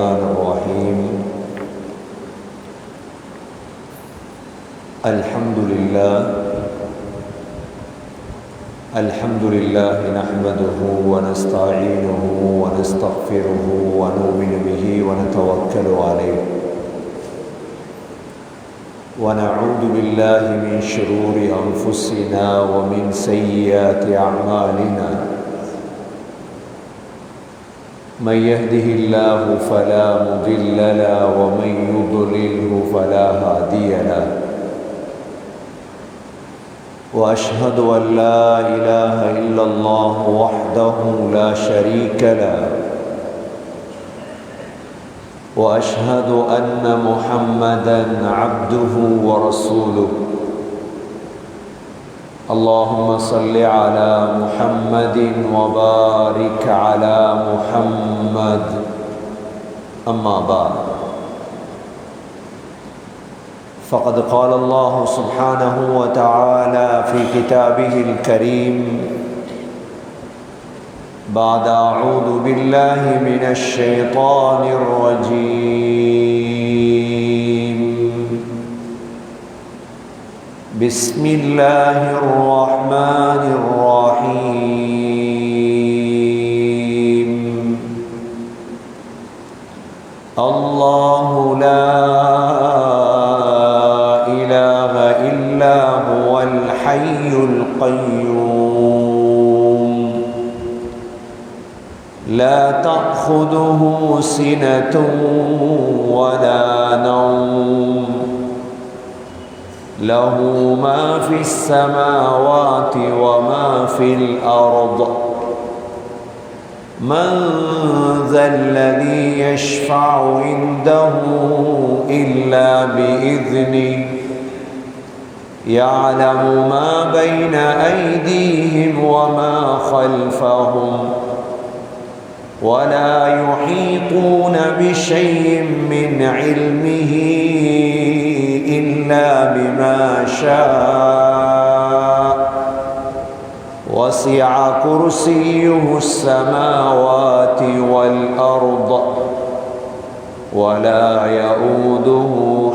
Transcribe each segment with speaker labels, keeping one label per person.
Speaker 1: الرحمن الرحيم الحمد لله نحمده ونستعينه ونستغفره ونؤمن به ونتوكل عليه ونعوذ بالله من شرور أنفسنا ومن سيئات أعمالنا من يهده الله فلا مضل له ومن يضلله فلا هادي له وأشهد أن لا إله إلا الله وحده لا شريك له وأشهد أن محمدًا عبده ورسوله اللهم صل على محمد وبارك على محمد أما بعد فقد قال الله سبحانه وتعالى في كتابه الكريم بعد أعوذ بالله من الشيطان الرجيم بسم الله الرحمن الرحيم الله لا إله إلا هو الحي القيوم لا تأخذه سنة ولا نوم له ما في السماوات وما في الأرض من ذا الذي يشفع عنده إلا بإذنه يعلم ما بين أيديهم وما خلفهم ولا يحيطون بشيء من علمه إلا بما شاء وسع كرسيه السماوات والأرض ولا يؤوده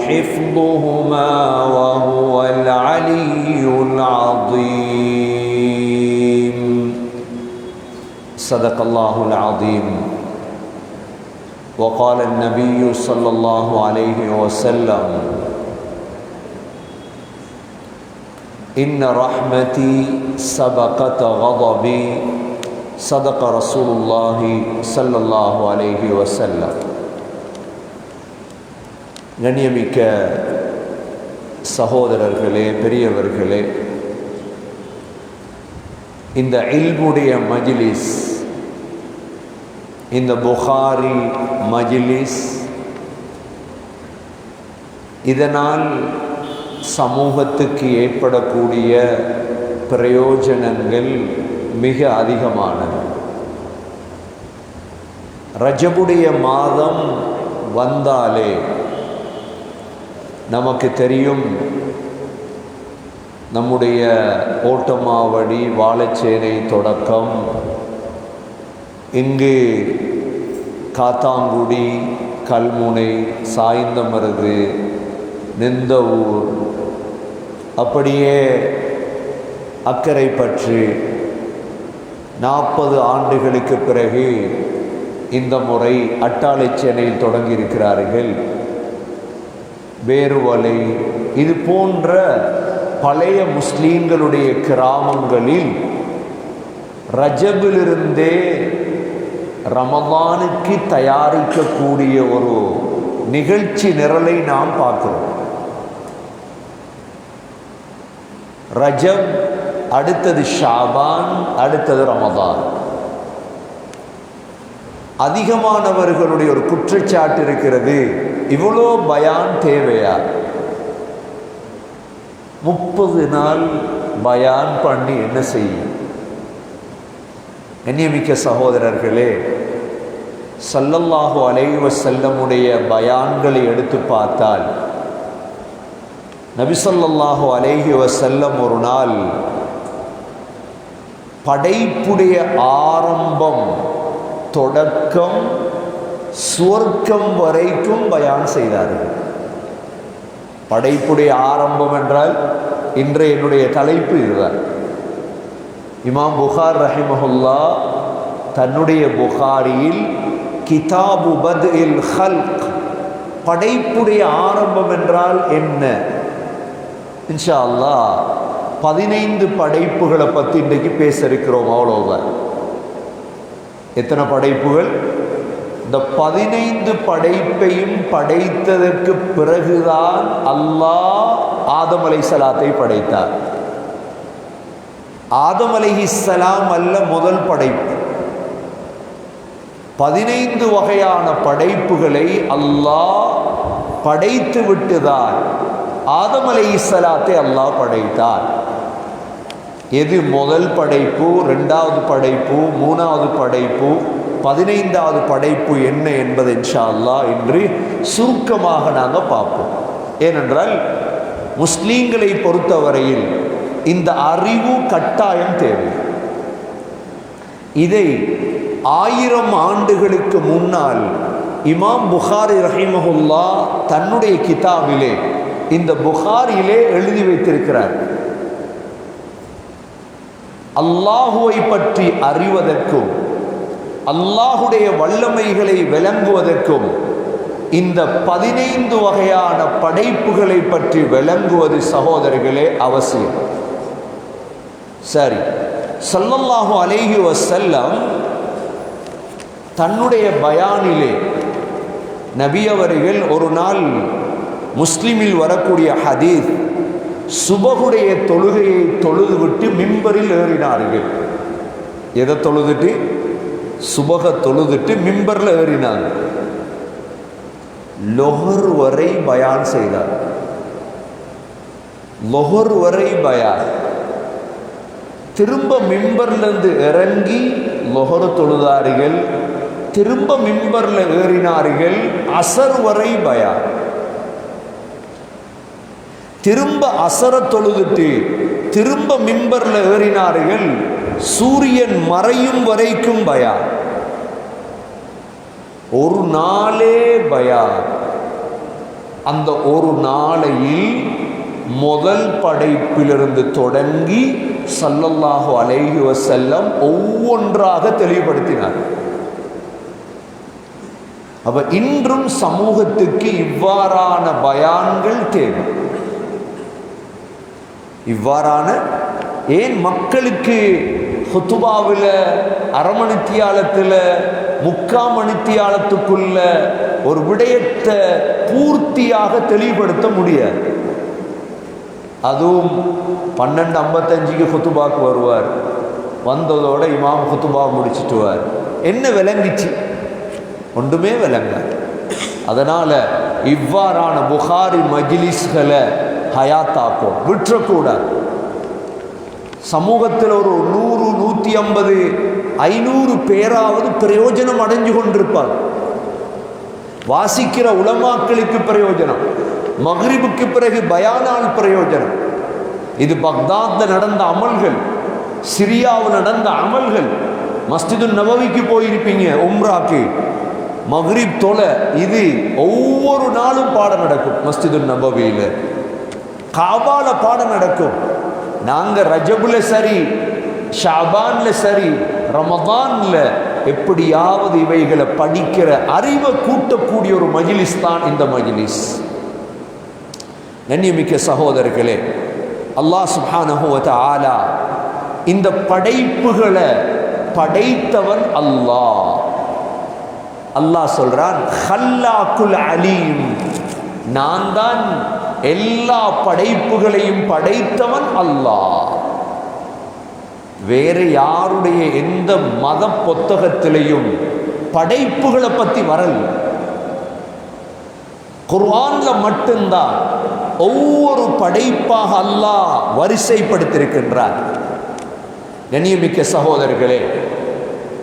Speaker 1: حفظهما وهو العلي العظيم صدق الله العظيم وقال النبي صلى الله عليه وسلم إن رحمتي سبقت غضبي صدق رسول الله صلى الله عليه وسلم கண்ணியமிக்க சகோதரர்களே, பெரியவர்களே, இந்த இல்முடைய மஜ்லிஸ், இந்த புகாரி மஜ்லிஸ், இதனால் சமூகத்துக்கு ஏற்படக்கூடிய பிரயோஜனங்கள் மிக அதிகமானது. ரஜபுடைய மாதம் வந்தாலே நமக்கு தெரியும், நம்முடைய ஓட்டமாவடி வாழைச்சேனை தொடக்கம் இங்கு காத்தாங்குடி, கல்முனை, சாய்ந்தமருது, நிந்தவூர், அப்படியே அக்கரைப்பற்று 40 ஆண்டுகளுக்கு பிறகு இந்த முறை அட்டாளைச்சேனையில் தொடங்கியிருக்கிறார்கள். வேறுவலை, இது போன்ற பழைய முஸ்லீம்களுடைய கிராமங்களில் ரஜபிலிருந்தே ரமதானுக்கு தயாரிக்கக்கூடிய ஒரு நிகழ்ச்சி நிரலை நாம் பார்க்கிறோம். ரஜப், அடுத்தது ஷாபான், அடுத்தது ரமதான். அதிகமானவர்களுடைய ஒரு குற்றச்சாட்டு இருக்கிறது, இவ்வளோ பயான் தேவையா? 30 நாள் பயான் பண்ணி என்ன செய்யும்? கண்ணியமிக்க சகோதரர்களே, ஸல்லல்லாஹு அலைஹி வஸல்லமுடைய பயான்களை எடுத்து பார்த்தால், நபி ஸல்லல்லாஹு அலைஹி வஸல்லம் ஒரு நாள் படைப்புடைய ஆரம்பம் தொடக்கம் சுவர்க்கம் வரைக்கும் பயான் செய்தார்கள். படைப்புடைய ஆரம்பம் என்றால் இன்றைய என்னுடைய தலைப்பு இதுதான். இமாம் புகார் ரஹிமஹுல்லா தன்னுடைய புகாரியில் கிதாபு பத்இல் ஹல்க், படைப்புடைய ஆரம்பம் என்றால் என்ன, இன்ஷா அல்லாஹ் 15 படைப்புகளை பற்றி இன்றைக்கு பேச இருக்கிறோம். அவ்வளவுதான். எத்தனை படைப்புகள்? இந்த 15 படைப்பையும் படைத்ததற்கு பிறகுதான் அல்லாஹ் ஆதம் அலைஹிஸ்ஸலாத்தை படைத்தார். ஆதம் அலைஹிஸ்ஸலாம் அல்ல முதல் படைப்பு. 15 வகையான படைப்புகளை அல்லாஹ் படைத்து விட்டுதான் ஆதம் அலைஹிஸ்ஸலாத்தை அல்லாஹ் படைத்தார். எது முதல் படைப்பு, 2வது படைப்பு, 3வது படைப்பு, 15வது படைப்பு என்ன என்பது இன்ஷா அல்லாஹ் இன்று சுருக்கமாக நாங்கள் பார்ப்போம். ஏனென்றால் முஸ்லீம்களை பொறுத்தவரையில் இந்த அறிவு கட்டாயம் தேவை. இதை 1000 ஆண்டுகளுக்கு முன்னால் இமாம் புகாரி ரஹிமஹுல்லா தன்னுடைய கிதாபிலே, இந்த புகாரியிலே எழுதி வைத்திருக்கிறார். அல்லாஹுவை பற்றி அறிவதற்கும் அல்லாஹுடைய வல்லமைகளை விளங்குவதற்கும் இந்த 15 வகையான படைப்புகளை பற்றி விளங்குவது சகோதரர்களே அவசியம். சரி, ஸல்லல்லாஹு அலைஹி வஸல்லம் தன்னுடைய பயானிலே நபி அவர்கள் ஒரு நாள் முஸ்லிமில் வரக்கூடிய ஹதீஸ், சுபகுடைய தொழுகையை தொழுது விட்டு மிம்பரில் ஏறினார்கள். எதை தொழுதுட்டு? சுபக தொழுதுட்டு மிம்பரில் ஏறினாங்க. லொஹர் வரை பயான் செய்தார். லொஹர் வரை பயான். திரும்ப மிம்பர்லேருந்து இறங்கி லொஹர் தொழுதார்கள். திரும்ப மிம்பர்ல ஏறினார்கள். அசர் வரை பயான். திரும்ப அசர தொழுதுட்டு திரும்ப மிம்பர்ல ஏறினார்கள். சூரியன் மறையும் வரைக்கும் பயான். ஒரு நாளே பயான். அந்த ஒரு நாளையில் முதல் படைப்பிலிருந்து தொடங்கி ஸல்லல்லாஹு அலைஹி வஸல்லம் ஒவ்வொன்றாக தெளிவுபடுத்தினார். அப்ப இன்றும் சமூகத்துக்கு இவ்வாறான பயான்கள் தேவை. இவ்வாறான ஏன் மக்களுக்கு ஹுத்துபாவில் அரமணித்தியாலத்தில் 3/4 மணித்தியாலத்துக்குள்ள ஒரு விடயத்தை பூர்த்தியாக தெளிவுபடுத்த முடியாது. அதுவும் 12:55க்கு ஹுத்துபாக்கு வருவார். வந்ததோட இமாம் ஹுத்துபா முடிச்சுட்டுவார். என்ன விளங்கிச்சு? ஒன்றுமே விளங்க. அதனால இவ்வாறான புகாரி மஜ்லிஸ்களை ஹயாத்தாக்கும், விட்டுறக்கூடாது. சமூகத்தில் ஒரு 100, 150, 500 பேராவது பிரயோஜனம் அடைஞ்சு கொண்டிருப்பார். வாசிக்கிற உலமாக்களுக்கு பிரயோஜனம், மக்ரிபுக்கு பிறகு பயானால் பிரயோஜனம். இது பக்தாத்ல நடந்த அமல்கள், சிரியாவில் நடந்த அமல்கள். மஸ்ஜிது நபவிக்கு போயிருப்பீங்க உம்ராக்கு, மக்ரிப் தொலை. இது ஒவ்வொரு நாளும் பாடம் நடக்கும். மஸ்ஜிது நபவியில் காபால பாடம் நடக்கும். நாங்கள் ரஜபுல சரி, ஷாபான்ல சரி, ரமதான்ல எப்படியாவது இவைகளை படிக்கிற அறிவை கூட்டக்கூடிய ஒரு மஜ்லிஸ் தான் இந்த மஜ்லிஸ். கண்ணியமிக்க சகோதரர்களே, அல்லாஹ் சுப்ஹானஹு வ தஆலா இந்த படைப்புகளை படைத்தவன் அல்லாஹ். அல்லாஹ் சொல்றான், ஹல்லாக்குல் அலீம், நான் தான் எல்லா படைப்புகளையும் படைத்தவன் அல்லாஹ். வேறு யாருடைய எந்த மத புத்தகத்திலையும் படைப்புகளை பற்றி வரல. குர்ஆன்ல மட்டும்தான் ஒவ்வொரு படைப்பாக அல்லாஹ் வரிசைப்படுத்தியிருக்கின்றார். கண்ணியமிக்க சகோதரர்களே,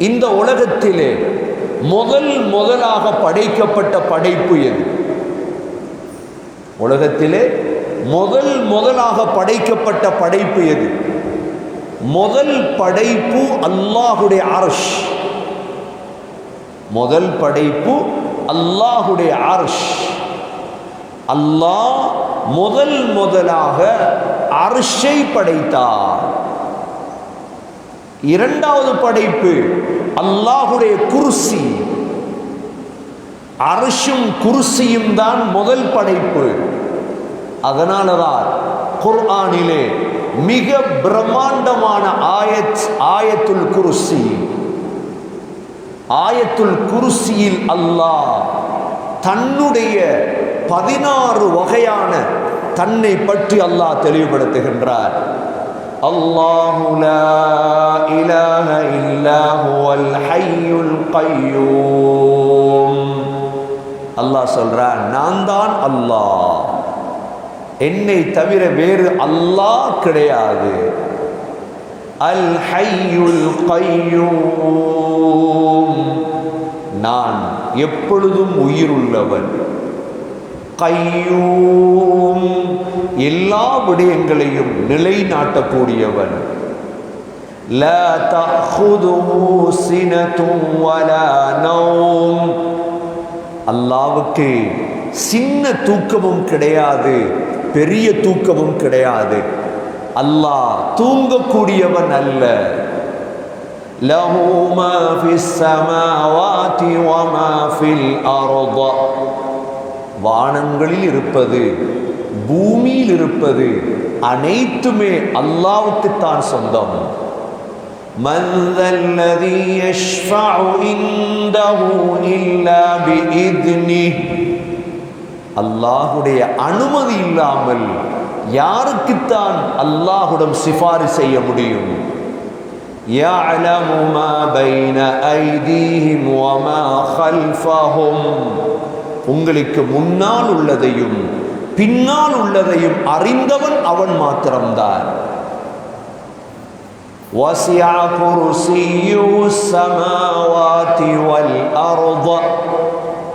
Speaker 1: இந்த உலகத்திலே முதலாக படைக்கப்பட்ட படைப்பு எது? உலகத்திலே முதலாக படைக்கப்பட்ட படைப்பு எது? முதல் படைப்பு அல்லாஹுடைய அர்ஷ். முதல் படைப்பு அல்லாஹுடைய அர்ஷ். அல்லாஹ் முதலாக அர்ஷை படைத்தார். இரண்டாவது படைப்பு அல்லாஹுடைய குர்சி. அர்ஷும் குர்சியும் தான் முதல் படைப்பு. அதனாலதான் குர்ஆனிலே மிக பிரம்மாண்டமான ஆயத்துல் குர்சி. ஆயத்துல் குர்சியில் அல்லாஹ் தன்னுடைய 16 வகையான தன்னை பற்றி அல்லாஹ் தெளிவுபடுத்துகின்றார். அல்லாஹு லா இலாஹ இல்லா ஹுவல் ஹய்யுல் கய்யூம். அல்லாஹ் சொல்றான், நான் தான் அல்லாஹ், என்னை தவிர வேறு அல்லாஹ் கிடையாது. அல் ஹய்யுல் கய்யூம், நான் எப்பொழுதும் உயிருள்ளவன். கய்யூம், எல்லா விடயங்களையும் நிலைநாட்டக்கூடியவன். லா தஅഖுதுஹு சினத்துன் வலா நௌம், அல்லாஹ்வுக்கு சின்ன தூக்கமும் கிடையாது, பெரிய தூக்கமும் கிடையாது. அல்லாஹ் தூங்கக்கூடியவன் அல்ல. லஹு மா ஃபிஸ் ஸமாவாதி வ மா ஃபில் அர்ض, வானங்களில் இருப்பது பூமியில் இருப்பது அனைத்துமே அல்லாஹ்வுக்கு தான் சொந்தம். மன் தல்லதி யஷ்ஃபஉ இன்தஹு இல்லா பிஇذனிஹி, அல்லாஹ்வுடைய அனுமதி இல்லாமல் யாருக்குத்தான் அல்லாஹ்விடம் சிபாரிசு செய்ய முடியும்? யஅலமு மா பைன ஐதீஹிம் வ மா கல்ஃபஹும், உங்களுக்கு முன்னால் உள்ளதையும் பின்னால் உள்ளதையும் அறிந்தவன் அவன் மாத்திரம்தான். வஸிஅ குர்சியுஹு ஸமாவாதி வல் அர்ض,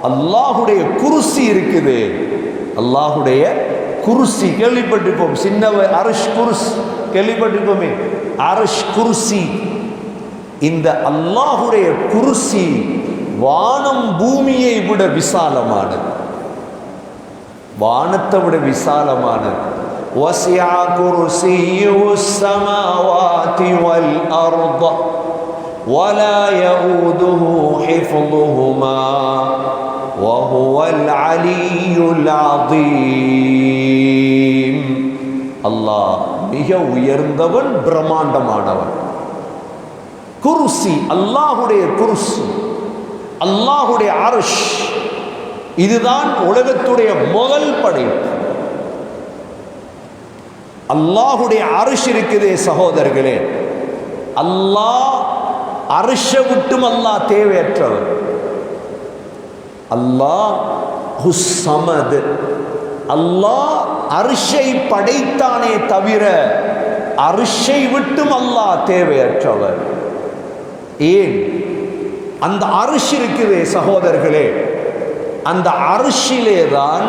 Speaker 1: அல்லாஹ்வுடைய குர்சி இருக்குது. அல்லாஹ்வுடைய குர்சி கேள்விப்பட்டிருப்போம். சின்ன அர்ஷ் குர்ஸ் கேள்விப்பட்டிருப்போமே, அர்ஷ் குர்சி. இந்த அல்லாஹ்வுடைய குர்சி வானம் பூமியை விட விசாலமானது, வானத்தை விட விசாலமானது. வஸிஅ குர்சியுஹு ஸமாவாதி வல் அர்ض வலா யஊதுஹு ஹிஃظுஹுமா வஹுவல் அலிய்யுல் அஸீம். அல்லாஹ் மிக உயர்ந்தவன், பிரம்மாண்டமானவன். குர்சி, அல்லாஹ்வுடைய குர்சி, அல்லாஹ்வுடைய அர்ஷ், இதுதான் உலகத்துடைய முதல் படைப்பு. அல்லாஹ்வுடைய அர்ஷ் இருக்குதே சகோதரர்களே, அல்லாஹ் அர்ஷை விட்டும் அல்லாஹ் தேவையற்றவர். அல்லாஹ் ஸமத், அல்லாஹ் அர்ஷை படைத்தானே தவிர அர்ஷை விட்டும் அல்லாஹ் தேவையற்றவர். ஏன்? அந்த அர்ஷ் இருக்குதே சகோதரர்களே, அந்த அர்ஷிலே தான்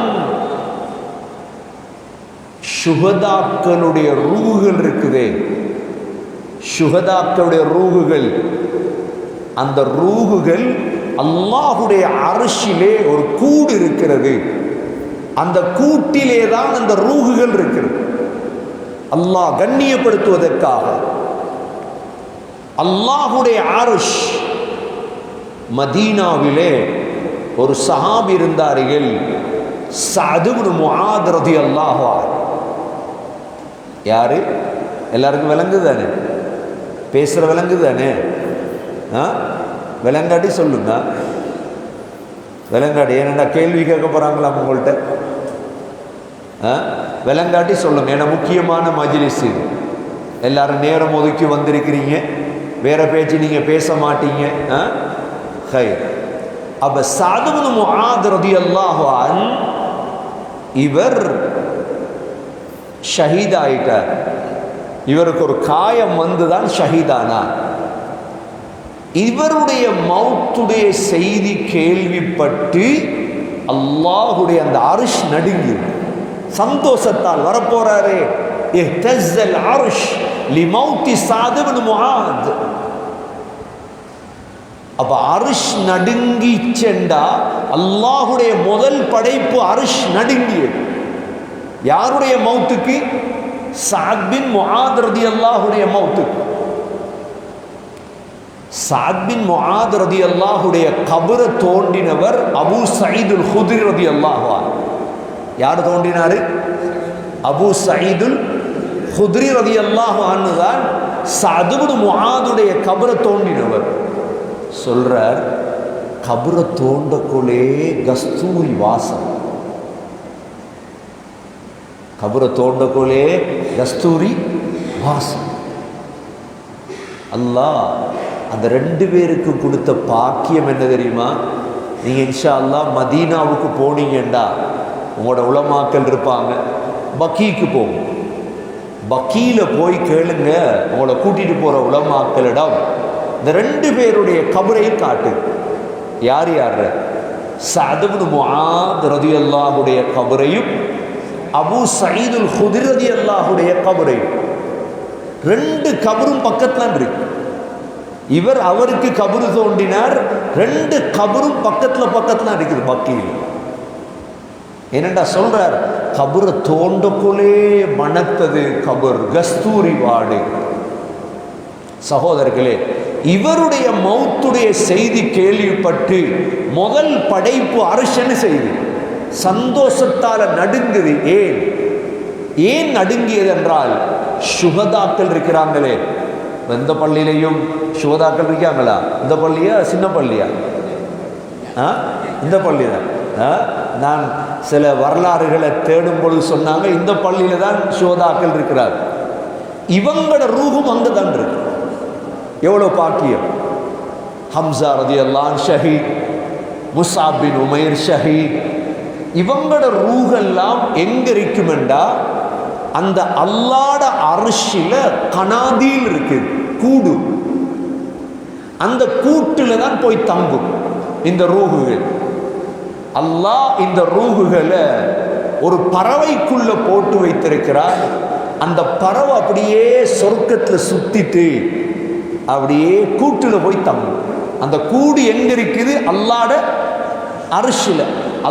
Speaker 1: ஷுஹதாக்களுடைய ரூஹுகள் இருக்குதே, ஷுஹதாக்களுடைய ரூஹுகள். அந்த ரூஹுகள் அல்லாஹ்வுடைய அர்ஷிலே ஒரு கூடு இருக்கிறது. அந்த கூட்டிலே தான் அந்த ரூஹுகள் இருக்கிறது. அல்லாஹ் கண்ணியப்படுத்துவதற்காக அல்லாஹ்வுடைய அர்ஷ். மதீனாவிலே ஒரு சஹாபி இருந்தார்கள், சஅத் இப்னு முஆத் ரலியல்லாஹு அன்ஹு. யாரு? எல்லாருக்கும் விளங்குது தானே? பேசுற விளங்குது தானே? விளங்காட்டி சொல்லுங்க. விளங்காட்டி ஏன்னா கேள்வி கேட்க போறாங்களா உங்கள்கிட்ட? விளங்காட்டி சொல்லுங்க. ஏன்னா முக்கியமான மஜ்லிஸ் இது. எல்லாரும் நேரம் ஒதுக்கி வந்திருக்கிறீங்க, வேற பேச்சு நீங்க பேச மாட்டீங்க. அப்ப சஅத் இப்னு முஆத் ரலியல்லாஹு அன்ஹு இவர் ஷஹீத் ஆயிட்டார். இவருக்கு ஒரு காயம் வந்துதான் ஷஹீதானார். இவருடைய மௌத்துடைய செய்தி கேள்விப்பட்டு அல்லாஹ்வுடைய அந்த அர்ஷ் நடுங்கி சந்தோஷத்தால் வரப்போறாரே. இஹ்தஸல் அர்ஷ் லிமௌத்தி சஅத் இப்னு முஆத். அப்ப அரிஷ் நடுங்கி சென்றா அல்லாஹுடைய முதல் படைப்பு அரிஷ் நடுங்கியது. யாருடைய மௌத்துக்கு? சஅத் பின் முஆத் ரலியல்லாஹுடைய மௌத்துக்கு. சஅத் பின் முஆத் ரலியல்லாஹுடைய கபரை தோண்டினவர் அபூ சயீதுல் குத்ரி ரலியல்லாஹு அன்ஹு. யார் தோண்டினாரு? அபூ சயீதுல் குத்ரி ரலியல்லாஹு அன்ஹு தான் சஅத் பின் முஆதுடைய கபரை தோண்டினவர். சொல்றார், கபரை தோண்டக்குள்ளே கஸ்தூரி வாசம். கபரை தோண்டக்குள்ளே கஸ்தூரி வாசம். அல்லாஹ் அந்த 2 பேருக்கு கொடுத்த பாக்கியம் என்ன தெரியுமா? நீங்க இன்ஷா அல்லாஹ் மதீனாவுக்கு போனீங்கண்டா உங்களோட உலமாக்கள் இருப்பாங்க. பக்கீக்கு போங்க. பக்கீல போய் கேளுங்க, உங்களை கூட்டிட்டு போற உலமாக்களிடம் இந்த 2 பேருடைய கபரையும் காட்டு. யார் யார்? சஅத் இப்னு முஆத் ரலியல்லாஹுடைய கபரையும் அபூ சயீதுல் குத்ரி ரலியல்லாஹுடைய கபரையும். 2 கபரும் பக்கத்துல இருக்கு. இவர் அவருக்கு கபரு தோண்டினார். 2 கபரும் பக்கத்துல இருக்குது பக்கீல். என்னடா சொல்றார்? கபரை தோண்டக்குள்ளே மணத்தது கபர், கஸ்தூரி வாடு. சகோதரர்களே, இவருடைய மௌத்துடைய செய்தி கேள்விப்பட்டு முதல் படைப்பு அரிஷன்னு செய்தி சந்தோஷத்தால நடுங்குது. ஏன் நடுங்கியது என்றால், சுகதாக்கள் இருக்கிறாங்களே, எந்த பள்ளியிலையும் சுகதாக்கள் இருக்காங்களா? இந்த பள்ளியா சின்ன பள்ளியா? இந்த பள்ளி தான். நான் சில வரலாறுகளை தேடும் பொழுது சொன்னாங்க, இந்த பள்ளியில தான் சுகதாக்கள் இருக்கிறார். இவங்களோட ரூஹும் அங்கு தான் இருக்கு. எவ்வளவு பாக்கியம்! ஹம்சா ரலியல்லாஹு அன்ஹு ஷஹீத், முஸ்அப் பின் உமைர் ஷஹீத். இவங்களோட ரூஹெல்லாம் எங்க இருக்குமெண்டா அந்த அல்லாஹ்ட அர்ஷில கனாதீல் இருக்கு, கூடு. அந்த கூட்டுல தான் போய் தங்கும் இந்த ரூஹுகள். அல்லாஹ் இந்த ரூஹுகளை ஒரு பறவைக்குள்ள போட்டு வைத்திருக்கிறார். அந்த பறவை அப்படியே சொர்க்கத்துல சுத்திட்டு அப்படியே கூட்டுல போய் தங்கும். அந்த கூடு எங்க இருக்குது? அல்லாஹ்ட அர்ஷில.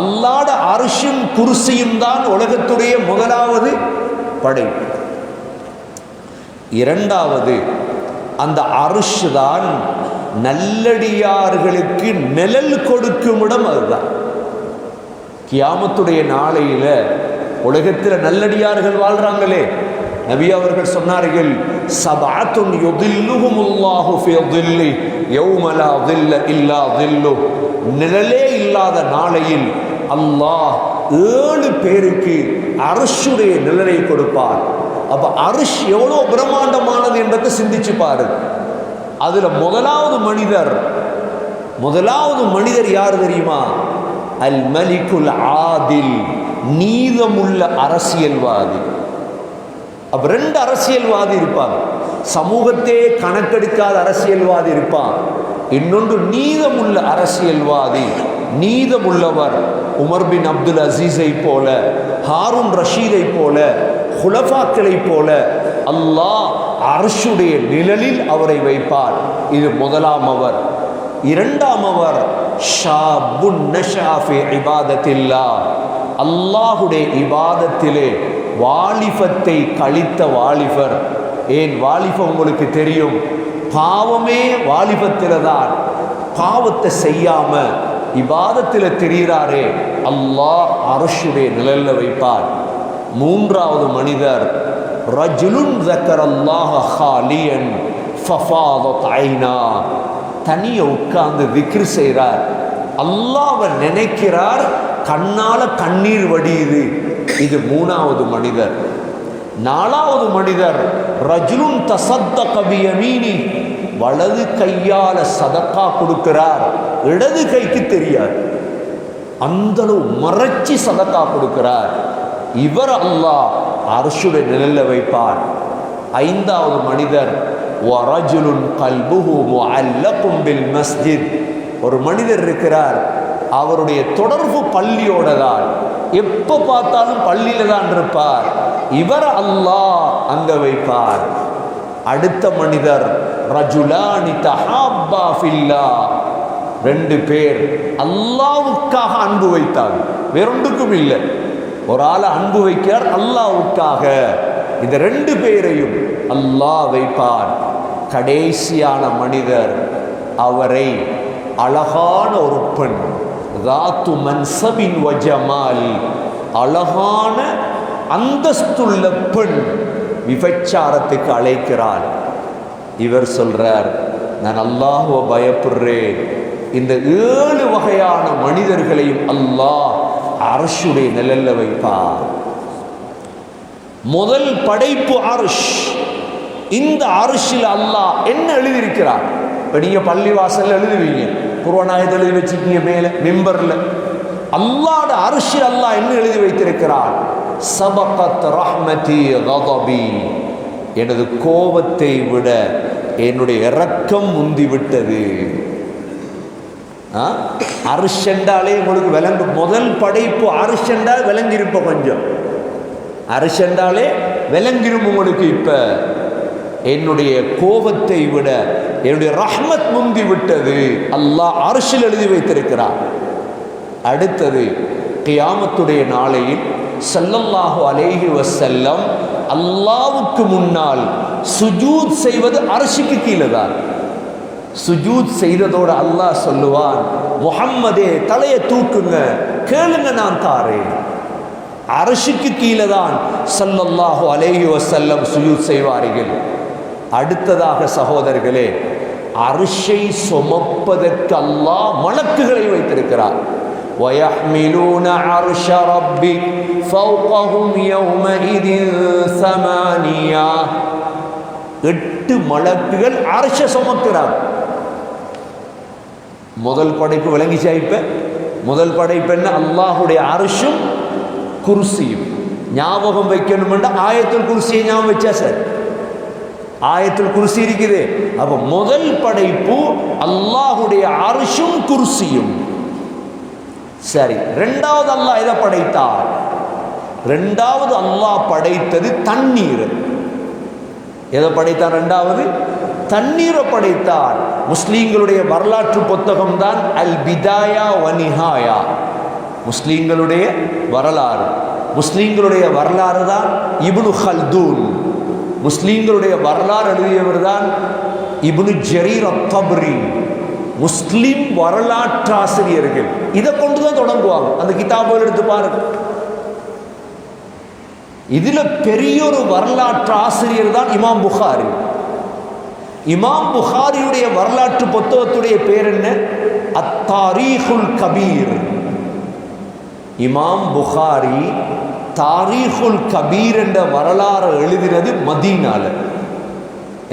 Speaker 1: அல்லாஹ்ட அர்ஷும் குர்சியும் தான் உலகத்துடைய முதலாவது படைப்பு. இரண்டாவது அந்த அர்ஷ் தான் நல்லடியார்களுக்கு நிழல் கொடுக்கும் இடம். அதுதான் கியாமத்துடைய நாளையில உலகத்தில் நல்லடியார்கள் வாழ்றாங்களே, நபி அவர்கள் சொன்னார்கள், சபஅத்துன் யுதில்லுஹுமுல்லாஹு ஃபீ தில்லி யௌம லா தில்ல இல்லா தில்லு. நிழலே இல்லாத நாளையில் அல்லாஹ் 7 பேருக்கு அர்ஷுடைய நிழலை கொடுப்பார். அப்ப அர்ஷ் எவ்வளவு பிரம்மாண்டமானது என்பதை சிந்திச்சு பாரு. அதுல முதலாவது மனிதர் யார் தெரியுமா? அல் மலிகுல் ஆதில், நீதமுள்ள அரசியல்வாதி. அப்ப 2 அரசியல்வாதி இருப்பாங்க. சமூகத்தையே கணக்கெடுக்காத அரசியல்வாதி இருப்பான். இன்னொன்று நீதமுள்ள அரசியல்வாதி. நீதமுள்ளவர் உமர் பின் அப்துல் அசீஸை போல, ஹாரூன் ரஷீதை போல, குலஃபாக்களை போல அல்லாஹ் அர்ஷுடைய நிழலில் அவரை வைப்பார். இது முதலாம் அவர். இரண்டாம் அவர் ஷாபுன் நஷா ஃபீ இபாதத்தில்லாஹ், அல்லாஹ்வுடைய இபாதத்திலே வாலிபத்தை கழித்த வாலிபர். ஏன் வாலிபம் உங்களுக்கு தெரியும், பாவமே வாலிபத்தில் தான். பாவத்தை செய்யாம இபாதத்தில் தெரிகிறாரே, அல்லாஹ் அர்ஷுடைய நிழல்ல வைப்பார். மூன்றாவது மனிதர் ரஜுலுன் ஸக்கரல்லாஹ ஹாலியன் ஃபஃபாதத் ஐனா, தனிய உட்கார்ந்து விக்ர் செய்கிறார், அல்லாஹ்வை நினைக்கிறார், கண்ணால கண்ணீர் வடியுது. இது மூணாவது மனிதர். நாலாவது மனிதர் ரஜுலுன் தஸத்தக பியமீனி, வலது கையால சதக்கா கொடுக்கிறார், இடது கைக்கு தெரியாது, அந்த மறைச்சி சதக்கா கொடுக்கிறார். இவர் அல்லாஹ் அர்ஷுடைய நிழல்ல வைப்பார். ஐந்தாவது மனிதர் வரஜுலுன் கல்புஹு முஅல்லகும் பில் மஸ்ஜித், ஒரு மனிதர் இருக்கிறார், அவருடைய தொடர்பு பள்ளியோட தான், எப்ப பார்த்தாலும் பள்ளியில தான் இருப்பார். இவர் அல்லாஹ் அங்க வைப்பார். அடுத்த மனிதர் ரஜுலானி தஹாப்பா ஃபில்லாஹ், 2 பேர் அல்லாஹ்வுக்காக அன்பு வைத்தாங்க, வேறொன்றுக்கும் இல்லை. ஒரு ஆளை அன்பு வைக்கிறார் அல்லாஹ்வுக்காக. இந்த 2 பேரையும் அல்லாஹ் வைப்பார். கடைசியான மனிதர், அவரை அழகான ஒரு பெண், தாத்து மன்சபின் வஜமால், அழகான அந்தஸ்துள்ள பெண் விபச்சாரத்துக்கு அழைக்கிறார். இவர் சொல்றார், நான் அல்லாஹ்வை பயப்படுறேன். இந்த 7 வகையான மனிதர்களையும் அல்லாஹ் அர்ஷுடைய நிழல்ல வைப்பார். முதல் படைப்பு அர்ஷ். இந்த அர்ஷில் அல்லாஹ் என்ன எழுதியிருக்கிறார்? இப்போ நீங்க பள்ளிவாசல்ல எழுதுவீங்க, குர்ஆன் எழுதி வச்சுக்கீங்க மேலே மிம்பர்ல. அல்லாஹ்வுடைய அர்ஷில் அல்லாஹ் என்ன எழுதி வைத்திருக்கிறார்? சபகத் ரஹ்மதி கதபி, எனது கோபத்தை விட என்னுடைய இரக்கம் முந்திவிட்டது. அரிசெண்டாலே உங்களுக்கு விளங்கு. முதல் படைப்பு அரிசெண்டா விளங்கிருப்ப, கொஞ்சம் அரிசெண்டாலே விளங்கிரும் உங்களுக்கு. இப்ப என்னுடைய கோபத்தை விட என்னுடைய ரஹ்மத் முந்தி விட்டது. அல்லாஹ் அர்ஷில் எழுதி வைத்திருக்கிறார். அடுத்தது கியாமத்துடைய நாளையில் ஸல்லல்லாஹு அலைஹி வஸல்லம் அல்லாஹ்வுக்கு முன்னால் சுஜூத் செய்வது அர்ஷுக்கு கீழே தான். சுஜூத் செய்ததோடு அல்லாஹ் சொல்லுவான், முஹம்மதே தலையை தூக்குங்க, கேளுங்க நான் தாரேன். அர்ஷுக்கு கீழே தான் ஸல்லல்லாஹு அலைஹி வஸல்லம் சுஜூத் செய்வார்கள். அடுத்ததாக சகோதரர்களே, அர்ஷை சுமப்பதற்கு அல்லாஹ் மலக்குகளை வைத்திருக்கிறார். وَيَحْمِلُونَ عَرْشَ رَبِّكَ فَوْقَهُمْ يَوْمَئِذٍ ثَمَانِيَةٌ. 8 மலக்குகள் அர்ஷை சுமக்கிறார். முதல் படைப்பு விளங்கிச்சா? இப்ப முதல் படைப்பு என்ன? அல்லாஹுடைய அர்ஷும் குர்சியும். ஞாபகம் வைக்கணும் என்ற ஆயத்துல் குர்சியை ஞாபகம் வச்சா சார், ஆயத்துல் குர்சி இருக்குது. அப்ப முதல் படைப்பு அல்லாஹுடைய அர்ஷும் குர்சியும். சரி, இரண்டாவது அல்லாஹ் எதை படைத்தார்? இரண்டாவது அல்லாஹ் படைத்தது தண்ணீர். எதை படைத்தார்? இரண்டாவது தண்ணீரை படைத்தார். முஸ்லீம்களுடைய வரலாற்று புத்தகம் தான் அல் பிதாயா வ நிஹாயா. முஸ்லீம்களுடைய வரலாறு. முஸ்லீம்களுடைய வரலாறு தான் இப்னு ஹல்தூன். முஸ்லீம்களுடைய வரலாறு எழுதியவர் தான் இப்னு ஜரீர் அத்-தப்ரி. முஸ்லிம் வரலாற்றாசிரியர்கள் இதை கொண்டுதான் தொடங்குவாங்க. அந்த கிதாபுகள் எடுத்து பாருங்க. இதுல பெரிய ஒரு வரலாற்று ஆசிரியர் தான் இமாம் புகாரி. இமாம் புகாரியுடைய வரலாற்று புத்தகத்துடைய பேர் என்ன? அத்-தாரீகுல் கபீர். இமாம் புகாரி தாரீகுல் கபீர் என்ற வரலாறு எழுதினது மதீனால.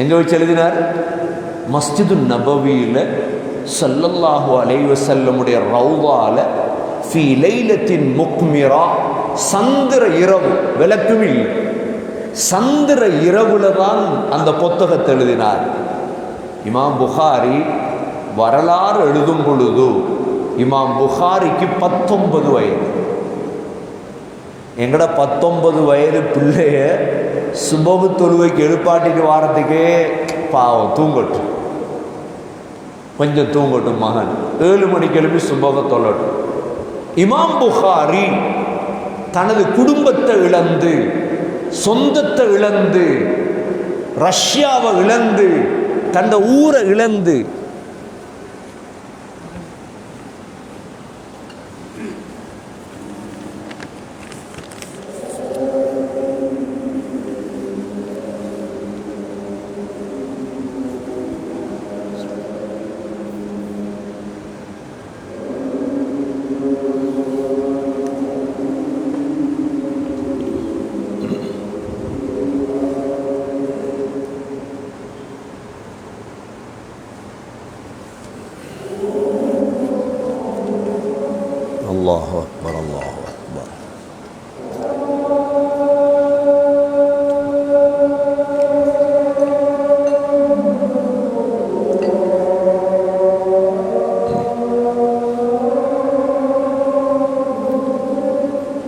Speaker 1: எங்க வச்சு எழுதினார்? மஸ்ஜிது நபவியில ஸல்லல்லாஹு அலைஹி வஸல்லமுடைய ரௌதால ஃபீ லைலத்தின் முக்மிரா, சந்திர இரவு, விளக்கும் இல்லை, சந்திர இரவுல தான் அந்த புத்தகத்தை எழுதினார். இமாம் புகாரி வரலாறு எழுதும் பொழுது இமாம் புகாரிக்கு 19 வயது. எங்கட 19 வயது பிள்ளைய சுபகு தொழுவைக்கு எழுப்பாட்டிக்கு வாரத்துக்கே பாவம், தூங்கட்டும், கொஞ்சம் தூங்கட்டும் மகன், 7 மணிக்கு எழுப்பி சுபக தொழட்டும். இமாம் புகாரி தனது குடும்பத்தை இழந்து, சொந்தத்தை இழந்து, ரஷ்யாவை இழந்து, தந்த ஊரை இழந்து அல்லாஹு அக்பர், அல்லாஹு அக்பர்.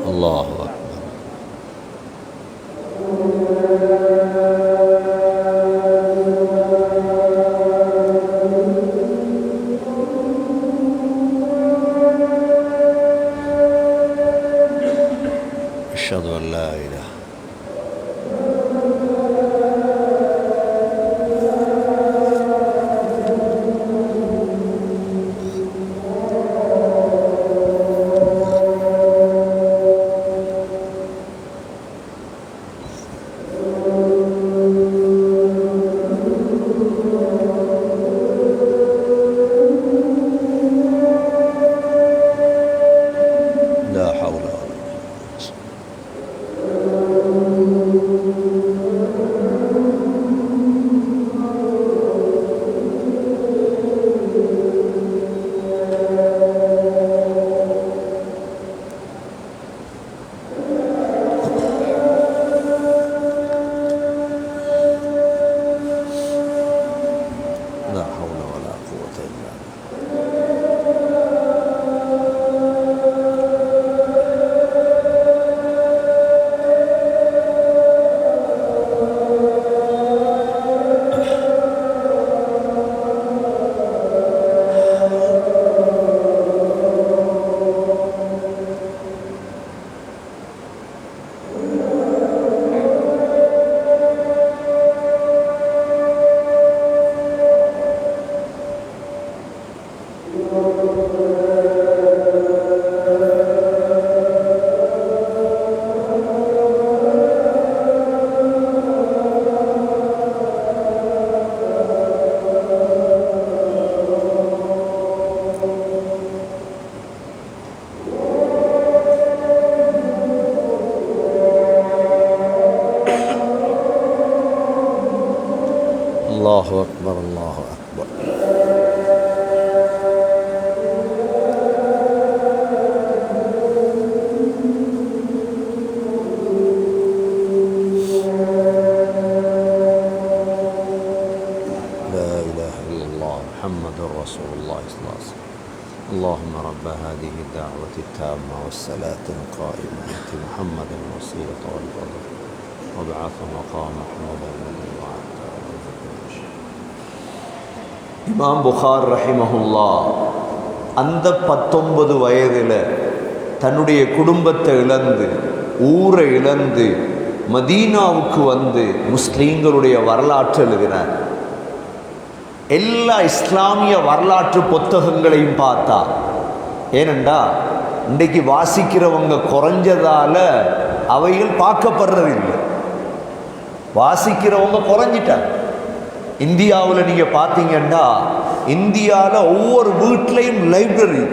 Speaker 1: அல்லாஹு அக்பர். அஷ்ஹது அன் லா இலாஹ الله أكبر الله أكبر لا إله إلا الله محمد رسول الله صلى الله عليه وسلم اللهم رب هذه الدعوة التامة والصلاة القائمة آت محمدا الوسيلة والفضل وابعثه مقام محمود الذي وعدته. இமாம் புகார் ரஹிமஹுல்லா அந்த 19 வயதில் தன்னுடைய குடும்பத்தை இழந்து ஊரை இழந்து மதீனாவுக்கு வந்து முஸ்லீம்களுடைய வரலாற்று எழுதினார். எல்லா இஸ்லாமிய வரலாற்று புத்தகங்களையும் பார்த்தா, ஏனென்றா இன்றைக்கு வாசிக்கிறவங்க குறைஞ்சதால அவைகள் பார்க்கப்படுறதில்லை. வாசிக்கிறவங்க குறைஞ்சிட்டாங்க. இந்தியாவில் நீங்கள் பார்த்தீங்கன்னா இந்தியாவில் ஒவ்வொரு வீட்லேயும் லைப்ரரி,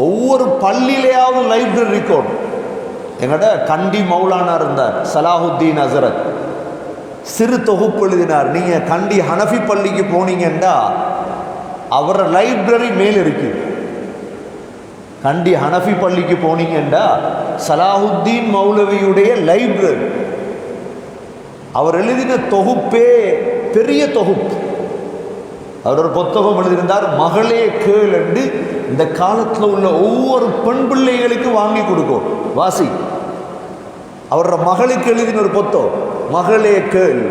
Speaker 1: ஒவ்வொரு பள்ளியிலேயாவது லைப்ரரி இருக்கணும். எங்கட கண்டி மௌலானா இருந்தார் சலாஹுத்தீன் ஹசரத், சிறு தொகுப்பு எழுதினார். நீங்கள் கண்டி ஹனஃபி பள்ளிக்கு போனீங்கன்னா அவர லைப்ரரி மேல் இருக்கு. கண்டி ஹனஃபி பள்ளிக்கு போனீங்கன்னா சலாஹுத்தீன் மௌலவியுடைய லைப்ரரி, அவர் எழுதின தொகுப்பே பெரிய தொகுப்பு. அவர் ஒரு புத்தகம் எழுதியிருந்தார், மகளே கேள் என்று. இந்த காலத்தில் உள்ள ஒவ்வொரு பெண் பிள்ளைகளுக்கு வாங்கி கொடுக்கும், வாசி. அவரோட மகளுக்கு எழுதின ஒரு புத்தகம், மகளே கேள்.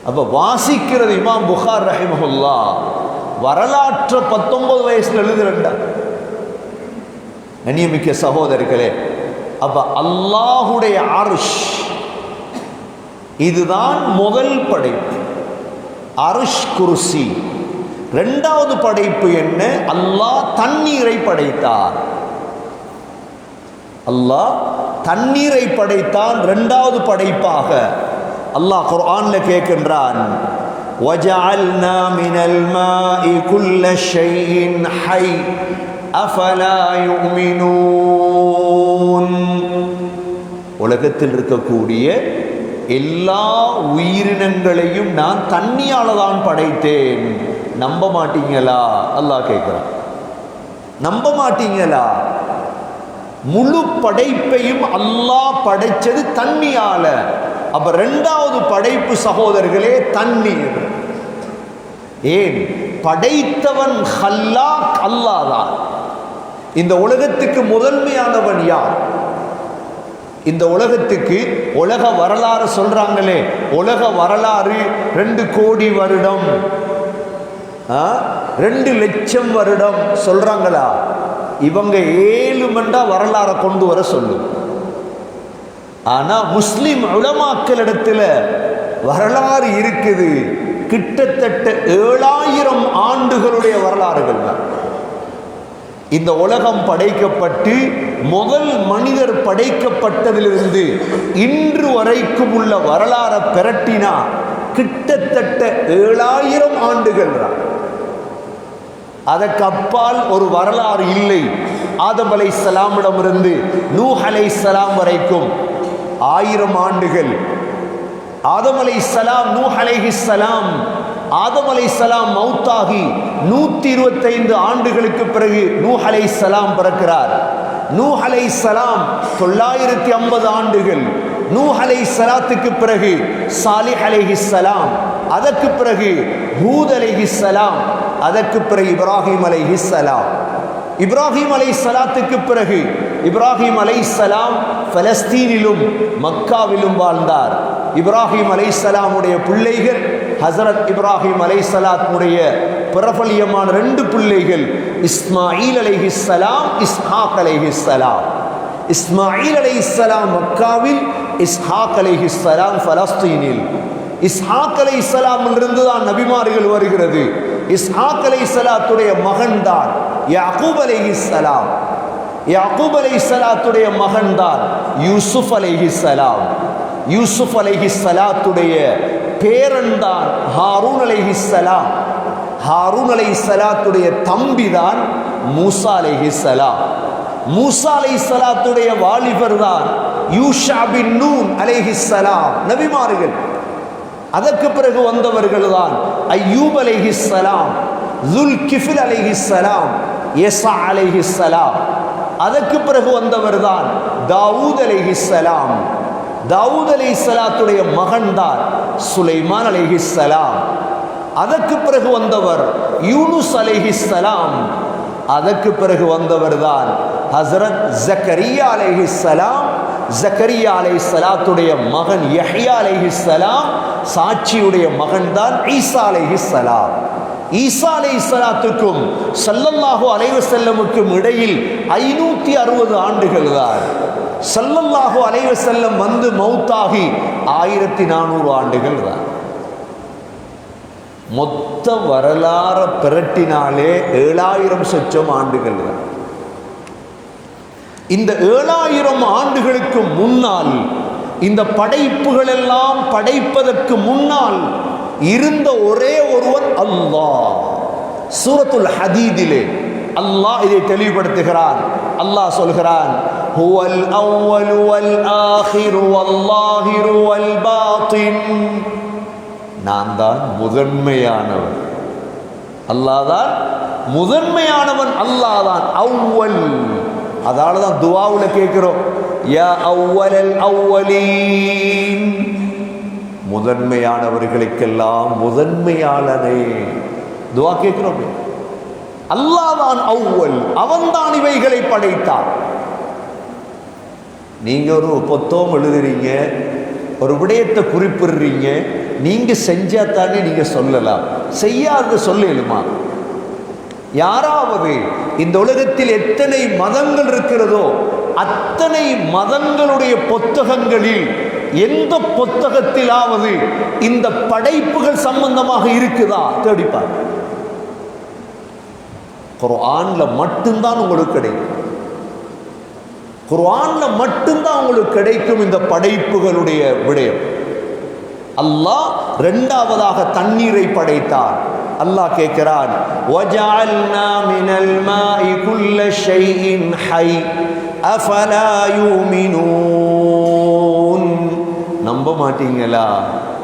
Speaker 1: அப்ப வாசிக்கிறது இமாம் புகார் ரஹிமஹுல்லா வரலாற்று 19 வயசுல எழுதுறா. கண்ணியமிக்க சகோதரர்களே, அப்ப அல்லாஹுடைய அர்ஷ் இதுதான் முதல் படைப்பு, அர்ஷ் குர்சி. இரண்டாவது படைப்பு என்ன? அல்லாஹ் தண்ணீரை படைத்தார். அல்லாஹ் தண்ணீரை படைத்தான். இரண்டாவது படைப்பாக அல்லாஹ் குர்ஆன்ல கேட்கின்றான், وَجَعَلْنَا مِنَ الْمَاءِ كُلَّ شَيْءٍ حَيٍّ أَفَلَا يُؤْمِنُونَ. உலகத்தில் இருக்கக்கூடிய எல்லா உயிரினங்களையும் நான் தண்ணியால தான் படைத்தேன். நம்ப மாட்டீங்களா? அல்லாஹ் கேட்கிறான். நம்ப மாட்டீங்களா? முழு படைப்பையும் அல்லாஹ் படைச்சது தண்ணியால. அப்ப இரண்டாவது படைப்பு சகோதரர்களே தண்ணீர். ஏன்? படைத்தவன் ஹல்லாக் அல்லாஹ் தான். இந்த உலகத்துக்கு முதன்மையானவன் யார்? இந்த உலகத்துக்கு உலக வரலாறு சொல்றாங்களே, உலக வரலாறு 2 கோடி வருடம், 2 லட்சம் வருடம் சொல்றாங்களா? இவங்க 7 மண்டா வரலாறை கொண்டு வர சொல்லும். ஆனா முஸ்லிம் உலமாக்களிடத்துல வரலாறு இருக்குது, கிட்டத்தட்ட 7000 ஆண்டுகளுடைய வரலாறுகள் தான். இந்த உலகம் படைக்கப்பட்டு முதல் மனிதர் படைக்கப்பட்டதிலிருந்து இன்று வரைக்கும் உள்ள வரலாறை பிரட்டினா கிட்டத்தட்ட 7000 ஆண்டுகள் தான். அதற்கு அப்பால் ஒரு வரலாறு இல்லை. ஆதம் அலைஹிஸ்ஸலாமிடமிருந்து நூஹ் அலைஹிஸ்ஸலாம் வரைக்கும் 1000 ஆண்டுகள். ஆதம் அலைஹிஸ்ஸலாம், நூஹ் அலைஹிஸ்ஸலாம், ஆதம் அலைஹிஸ்ஸலாம் மௌத்தாகி 125 ஆண்டுகளுக்கு பிறகு நூஹ் அலைஹிஸ்ஸலாம் பிறக்கிறார். நூஹ் அலைஹிஸ்ஸலாம் 950 ஆண்டுகள். நூஹ் அலைஹிஸ்ஸலாத்துக்கு பிறகு சாலிஹ் அலைஹிஸ்ஸலாம், அதற்கு பிறகு ஹூத் அலைஹிஸ்ஸலாம், அதற்கு பிறகு இப்ராஹிம் அலைஹிஸ்ஸலாம். இப்ராஹிம் அலைஹிஸ்ஸலாத்துக்கு பிறகு இப்ராஹிம் அலைஹிஸ்ஸலாம் பலஸ்தீனிலும் மக்காவிலும் வாழ்ந்தார். இப்ராஹிம் அலைஹிஸ்ஸலாமுடைய பிள்ளைகள் ஹஸரத் இப்ராஹிம் அலைஹிஸ்ஸலாத்துடைய பிரபலியமான 2 பிள்ளைகள் இஸ்மாயில் அலைஹிஸ்ஸலாம், இஸ்ஹாக் அலைஹிஸ்ஸலாம். இஸ்மாயில் அலைஹிஸ்ஸலாம் மக்காவில், இஸ்ஹாக் அலைஹிஸ்ஸலாம் பலஸ்தீனில். இஸ்ஹாக் அலைஹிஸ்ஸலாம் இருந்து தான் நபிமார்கள் வருகிறது. இஸ்ஹாக் அலைஹிஸ்ஸலாத்துடைய மகன் தான் யாக்கூப் அலைஹிஸ்ஸலாம். யாக்கூப் அலைஹிஸ்ஸலாத்துடைய மகன் தான் யூசுப் அலைஹிஸ்ஸலாம். யூசுப் அலைஹிஸ்ஸலாத்துடைய பேரன் தான் ஹாரூன் அலைஹிஸ்ஸலாம். ஹாரூன் அலைஹிஸ்ஸலாத்துடைய தம்பி தான் மூசா அலைஹிஸ்ஸலாம். மூசா அலைஹிஸ்ஸலாத்துடைய வாலிபர் தான் யூஷா பின் நூன் அலைஹிஸ்ஸலாம், நபிமார்கள். அதற்கு பிறகு வந்தவர்கள் தான் அய்யூப் அலைஹிஸ்ஸலாம், ஸுல்கிஃபில் அலைஹிஸ்ஸலாம், யஸா அலைஹிஸ்ஸலாம். அதற்கு பிறகு வந்தவர் தான் தாவூத் அலைஹிஸ்ஸலாம். தாவூத் அலைஹிஸ்ஸலாத்துடைய மகன் தான் சுலைமான் அலைஹிஸ்ஸலாம். அதற்கு பிறகு வந்தவர் யூனுஸ் அலைஹிஸ்ஸலாம். அதற்கு பிறகு வந்தவர் தான் ஹஸரத் ஜக்கரியா அலைஹிஸ்ஸலாம். ஜக்கரியா அலைஹிஸ்ஸலாத்துடைய மகன் யஹ்யா அலைஹிஸ்ஸலாம். சாட்சியுடைய மகன் தான் ஈசா அலைஹிஸ்ஸலாம். ஈசா அலைஹிஸ்ஸலாத்துக்கும் ஸல்லல்லாஹு அலைஹி வஸல்லமுக்கும் இடையில் 560 ஆண்டுகள் தான். ஸல்லல்லாஹு அலைஹி வஸல்லம் வந்து மௌத்தாகி 1400 ஆண்டுகள் தான். மொத்த வரலாறு பிரட்டினாலே 7000 சொச்சம் ஆண்டுகள் தான். இந்த 7000 ஆண்டுகளுக்கு முன்னால், இந்த படைப்புகள் எல்லாம் படைப்பதற்கு முன்னால் இருந்த ஒரே ஒருவன் அல்லாஹ். சூரத்துல் ஹதீதிலே அல்லாஹ் இதை தெளிவுபடுத்துகிறான். அல்லாஹ் சொல்கிறான், ஹுவல் அவ்வலு வல் ஆஹிரு வல்லாஹிரு வல் பாத்தின். நான் தான் முதன்மையானவன். அல்லாஹ் தான் முதன்மையானவன். அல்லாஹ் தான் அவ்வல். அதால தான் துஆவுல கேட்கிறோம், யா அவ்வலல் அவ்வலீன், முதன்மையானவர்களுக்கெல்லாம் முதன்மையாளனே. துஆ கேட்கிறோம். அல்லாஹ் தான் அவ்வல், அவன் தான் இவைகளை படைத்தான். நீங்க ஒரு புத்தகம் எழுதுறீங்க, ஒரு விடயத்தை குறிப்பிடுறீங்க, நீங்க செஞ்சா தானே நீங்க சொல்லலாம், செய்யாத சொல்லலுமா? யாராவது இந்த உலகத்தில் எத்தனை மதங்கள் இருக்கிறதோ அத்தனை மதங்களுடைய புத்தகங்களில் எந்த புத்தகத்திலாவது இந்த படைப்புகள் சம்பந்தமாக இருக்குதா தேடிப்பார். குர்ஆன்ல மட்டும்தான் உங்களுக்கு கிடைக்கும். குர்ஆன்ல மட்டும்தான் உங்களுக்கு கிடைக்கும் இந்த படைப்புகளுடைய விடயம். அல்லாஹ் இரண்டாவதாக தண்ணீரை படைத்தார். அல்லாஹ் கேட்கிறான், வஜஅல்னா மினல் மாஇ குல்ல ஷைஇன் ஹை அஃபலா யூமினூன். நம்ப மாட்டீங்களா?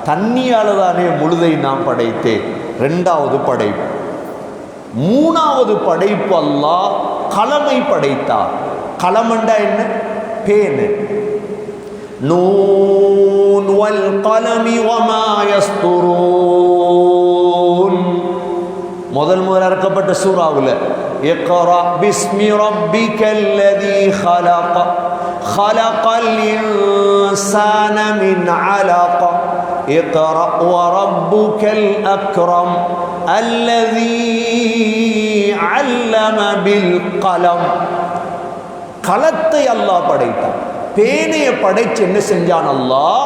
Speaker 1: தண்ணியால தானே முழுதை நான் படைத்தேன். இரண்டாவது படைப்பு. மூணாவது படைப்பு அல்லாஹ் கலமை படைத்தார். கலமண்டா என்ன? பேன். நூன் வல் கலமி வமா யஸ்துரூன். முதல் இறக்கப்பட்ட சூறாவுல இக்ரா பிஸ்மி ரப்பிக்கல்லதீ خلق خلق الإنسان من علق اقرأ وربك الأكرم அல்லதி அல்லம பில் கலம். கலத்தை அல்லாஹ் படைத்தான். பேனையை படைச்சு என்ன செஞ்சான் அல்லாஹ்?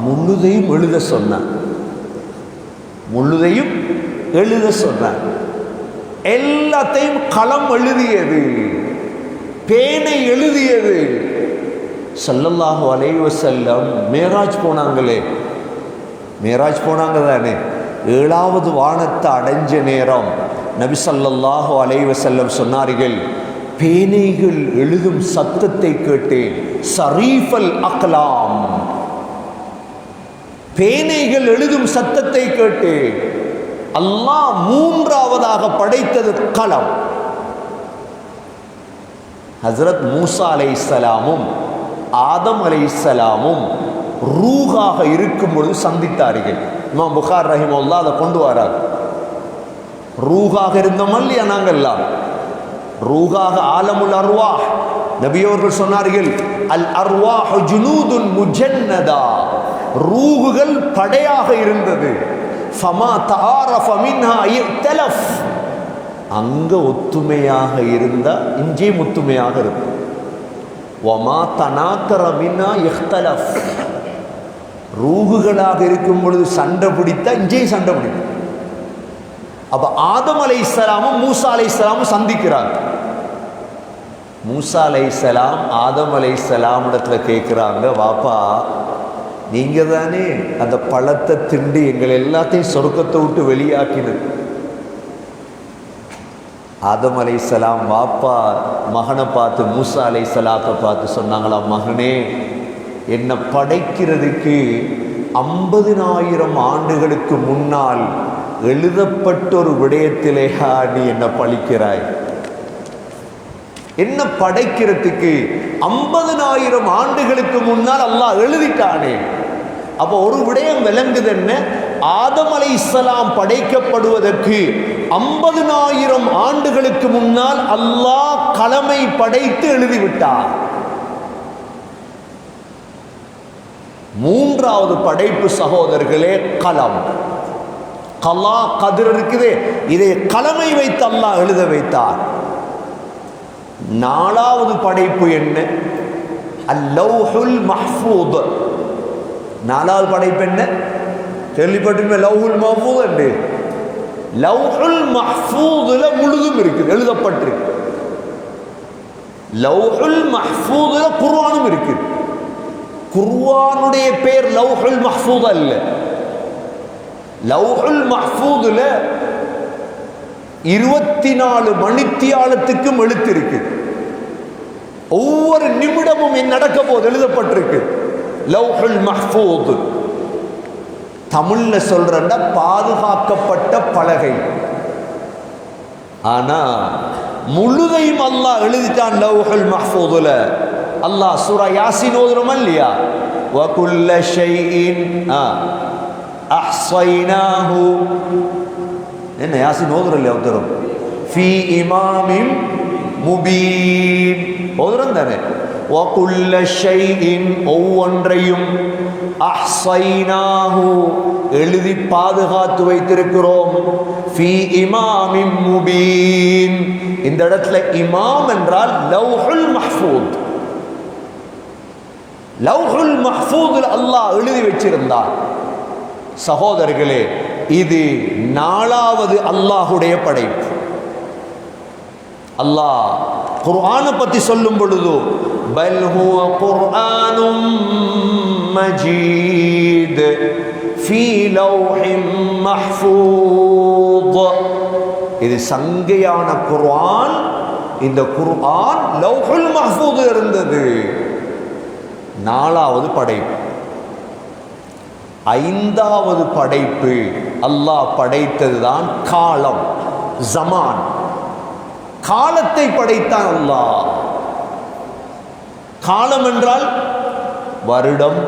Speaker 1: முழுதையும் எழுத சொன்னான். முழுதையும் எழுத சொன்னான். எல்லாத்தையும் களம் எழுதியது, பேனை எழுதியது. ஸல்லல்லாஹு அலைஹி வஸல்லம் மேராஜ் போனாங்களே, மேராஜ் போனாங்க தானே, 7வது வானத்தை அடைஞ்ச நேரம் நபி ஸல்லல்லாஹு அலைஹி வஸல்லம் சொன்னார்கள், பேனைகள் எழுதும் சத்தத்தை கேட்டேன். ஸரீஃபல் அக்லாம், பேனைகள் எழுதும் சத்தத்தை கேட்டேன். அல்லாஹ் 3வதாக படைத்தது கலம். ஹஸ்ரத் மூசா அலைஹிஸ்ஸலாமும் ஆதம் அலைஹிஸ்ஸலாமும் ரூஹாக இருக்கும் பொழுது சந்தித்தார்கள். இமாம் புகார் ரஹிமஹுல்லாஹ் அதை கொண்டு வரார். ரூஹாக இருந்தோம் இல்லையா நாங்கள்லாம், ரூஹாக ஆலமுல் அர்வாஹ். நபியவர்கள் சொன்னார்கள், அல் அர்வாஹு ஜுனூதுன் முஜன்னதா, ரூஹுகள் படையாக இருந்தது. ஃபமா தஆரஃப மின்ஹா இக்தலஃப், அங்க ஒத்துமையாக இருந்தா இங்கே ஒத்துமையாக இருக்கும். வமா தனாக்கர மின்ஹா இக்தலஃப், ரூஹுகளாக இருக்கும் பொழுது சண்டை பிடித்தா இங்கே சண்டை பிடிக்கும். அப்ப ஆதம் அலைஹிஸ்ஸலாமும் மூசா அலைஹிஸ்ஸலாமும் சந்திக்கிறாங்க. மூசா அலைஹிஸ்ஸலாம் ஆதம் அலைஹிஸ்ஸலாம் இடத்துல கேட்குறாங்க, வாப்பா நீங்க தானே அந்த பழத்தை திண்டு எங்களை எல்லாத்தையும் சொர்க்கத்தை விட்டு வெளியாக்கினது. ஆதம் அலைஹிஸ்ஸலாம் வாப்பா மகனை பார்த்து மூசா அலைஹிஸ்ஸலாத்தை பார்த்து சொன்னாங்களாம், மகனே என்னை படைக்கிறதுக்கு 50,000 ஆண்டுகளுக்கு முன்னால் எழுதப்பட்ட ஒரு விடயத்திலே நீ என்ன பழிக்கிறாய்? என்ன படைக்கிறதுக்கு 50,000 ஆண்டுகளுக்கு முன்னால் அல்லாஹ் எழுதிட்டானே. அப்போ ஒரு விடயம் விளங்குது என்ன, ஆதம் அலைஹிஸ்ஸலாம் படைக்கப்படுவதற்கு 50,000 ஆண்டுகளுக்கு முன்னால் அல்லாஹ் கலமை படைத்து எழுதிவிட்டார். 3வது படைப்பு சகோதரர்களே கலம். கலா கதிர் இருக்குது, இதை கலமை வைத்து அல்லாஹ் எழுத வைத்தார். 4வது படைப்பு என்ன? அல்லௌஹுல் மஹ்ஃபூத். 4வது படைப்பு என்ன? கேள்விப்பட்டிருப்பே, லௌஹுல் மஹ்ஃபூத் என்று. லௌஹுல் மஹ்ஃபூதுல முழுதும் இருக்குது, எழுதப்பட்டிருக்கு. லௌஹுல் மஹ்ஃபூதுல குர்ஆனும் இருக்குது. குர்ஆனுடைய பேர் லௌஹுல் மஹ்ஃபூத் அல்ல. லௌஹுல் மஹ்ஃபூதுல 24 மணித்தியாலத்துக்கும் எழுத்து இருக்கு. ஒவ்வொரு நிமிடமும் என்ன நடக்க போது எழுதப்பட்டிருக்கு. லௌஹுல் மஹ்ஃபூத் தமிழ்ல சொல்றா பாதுகாக்கப்பட்ட பலகை. ஆனா முழுதையும் அல்லாஹ் எழுதிட்டான் லௌஹுல் மஹ்ஃபூதுல. அல்லாஹ் சூரா யாசின் ஓதுறோம் இல்லையா, வகுல்ல ஷைஇன் அஹ்ஸைனாஹு, என்ன யாசின் ஓதுறோம் இல்லையா, ஓதுறோம். ஃபீ இமாமின் முபீன் ஓதுறோம் தானே. வகுல்ல ஷைஇன் ஒவ்வொன்றையும் அஹ்ஸைனாஹு எழுதி பாதுகாத்து வைத்திருக்கிறோம். ஃபீ இமாமின் முபீன், இந்த இடத்துல இமாம் என்றால் லௌஹுல் மஹ்ஃபூத். லௌஹுல் மஹ்ஃபூதுல் அல்லாஹ் எழுதி வச்சிருந்தார். சகோதரர்களே, இது 4வது அல்லாஹுடைய படைப்பு. அல்லாஹ் குர்ஆனை பத்தி சொல்லும் பொழுது பல் ஹுவ குர்ஆனும் மஜீத் ஃபீ லௌஹின் மஹ்ஃபூத், இது சங்கையான குர்ஆன். இந்த குர்ஆன் லௌஹுல் மஹ்ஃபூத் இருந்தது. 4வது படைப்பு. 5வது படைப்பு அல்லாஹ் படைத்ததுதான் காலம், ஜமான். காலத்தை படைத்தான் அல்லாஹ். காலம் என்றால் வருடம்,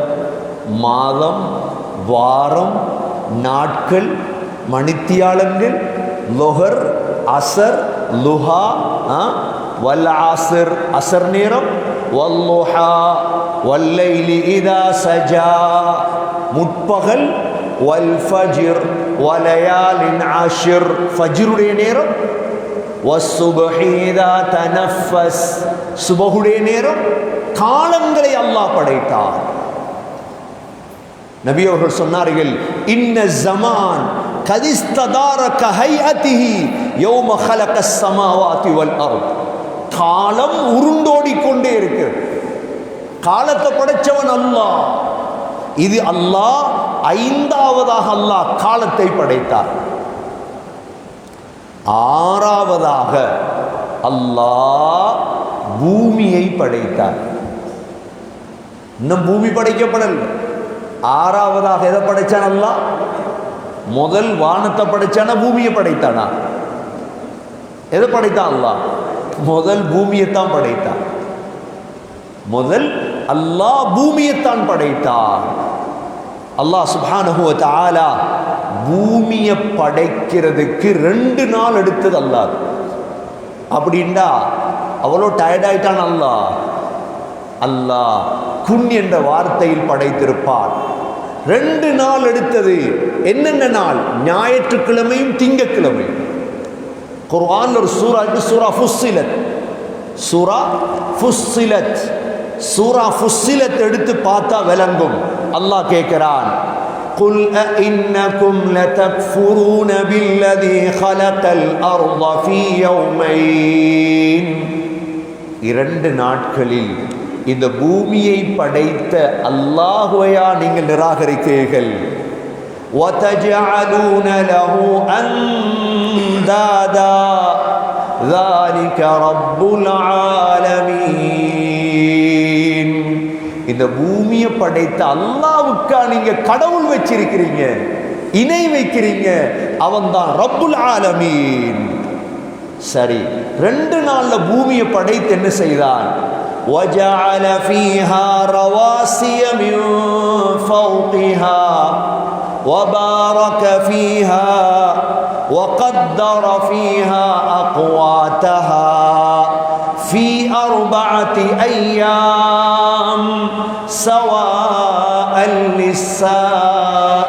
Speaker 1: மாதம், வாரம், நாட்கள், மணித்தியாலங்கள், லொஹர், அசர், லுஹா, வல் ஆசிர் அசர் நேரம், வல்லுஹா வல்லைலி இதா சஜா முற்பகல், வல் ஃபஜ்ர் வலயாலின் ஆஷிர், ஃபஜ்ருடைய நேரம், வஸ்ஸுப்ஹி இதா தனஃபஸ், சுபஹுடைய நேரம். காலங்களை அல்லாஹ் படைத்தார். நபி அவர்கள் சொன்னார்கள், இன்ன ஸமான் கதிஸ்ததாரக ஹைஅதிஹி யௌம ஹலகஸ் ஸமாவாதி வல் அர்த். காலம் உருண்டோடிக்கொண்டே இருக்கு. காலத்தை படைச்சவன் அல்லாஹ். இது அல்லாஹ் ஐந்தாவதாக அல்லாஹ் காலத்தை படைத்தார். ஆறாவதாக அல்லாஹ் பூமியை படைத்தார். இன்னும் பூமி படைக்கப்படல. ஆறாவதாக எதை படைச்சான் அல்லாஹ்? முதல் வானத்தை படைச்சானா பூமியை படைத்தானா? எதை படைத்தான் அல்லாஹ்? முதல் பூமியைத்தான் படைத்தான். முதல் அல்லாஹ் பூமியைத்தான் படைத்தான். அல்லாஹ் சுப்ஹானஹு வ தஆலா பூமியை படைக்கிறதுக்கு 2 நாள் எடுத்தது அல்லாஹ். அப்படின்னா அவ்வளோ டயர்ட் ஆயிட்டான் அல்லாஹ். அல்லாஹ் குன் என்ற வார்த்தையில் படைத்திருப்பார். 2 நாள் எடுத்தது. என்னென்ன நாள்? ஞாயிற்றுக்கிழமையும் திங்கக்கிழமை. குர்ஆன்ல ஒரு சூரா இருக்கு, சூரா ஃபுஸ்ஸிலத். சூரா ஃபுஸ்ஸிலத். சூரா ஃபுஸ்ஸிலத் எடுத்து பார்த்தா விளங்கும். அல்லாஹ் கேட்கிறான், குல் அஇன்னகும் லதக்ஃபுரூன பில்லதி ஹலகல் அர்த ஃபீ யௌமைன். 2 நாட்களில் இந்த பூமியை படைத்த அல்லாஹ்வையா நீங்கள் நிராகரிக்கிறீர்கள். وَتَجْعَلُونَ لَهُ أَنْدَادًا ذَلِكَ رَبُّ الْعَالَمِينَ. இந்த பூமியை படைத்த அல்லாஹ்வுக்கா நீங்க கடவுள் வச்சிருக்கிறீங்க, இணை வைக்கிறீங்க. அவன்தான் ரப்புல் ஆலமீன். சரி, 2 நாள்ல பூமியை படைத்து என்ன செய்தான்? وَجَعَلَ فِيهَا رَوَاسِيَ مِنْ فَوْقِهَا وَبَارَكَ فِيهَا وَقَدَّرَ فِيهَا أَقْوَاتَهَا فِي 4 أَيَّامٍ سَوَاءً لِلسَّائِلِينَ.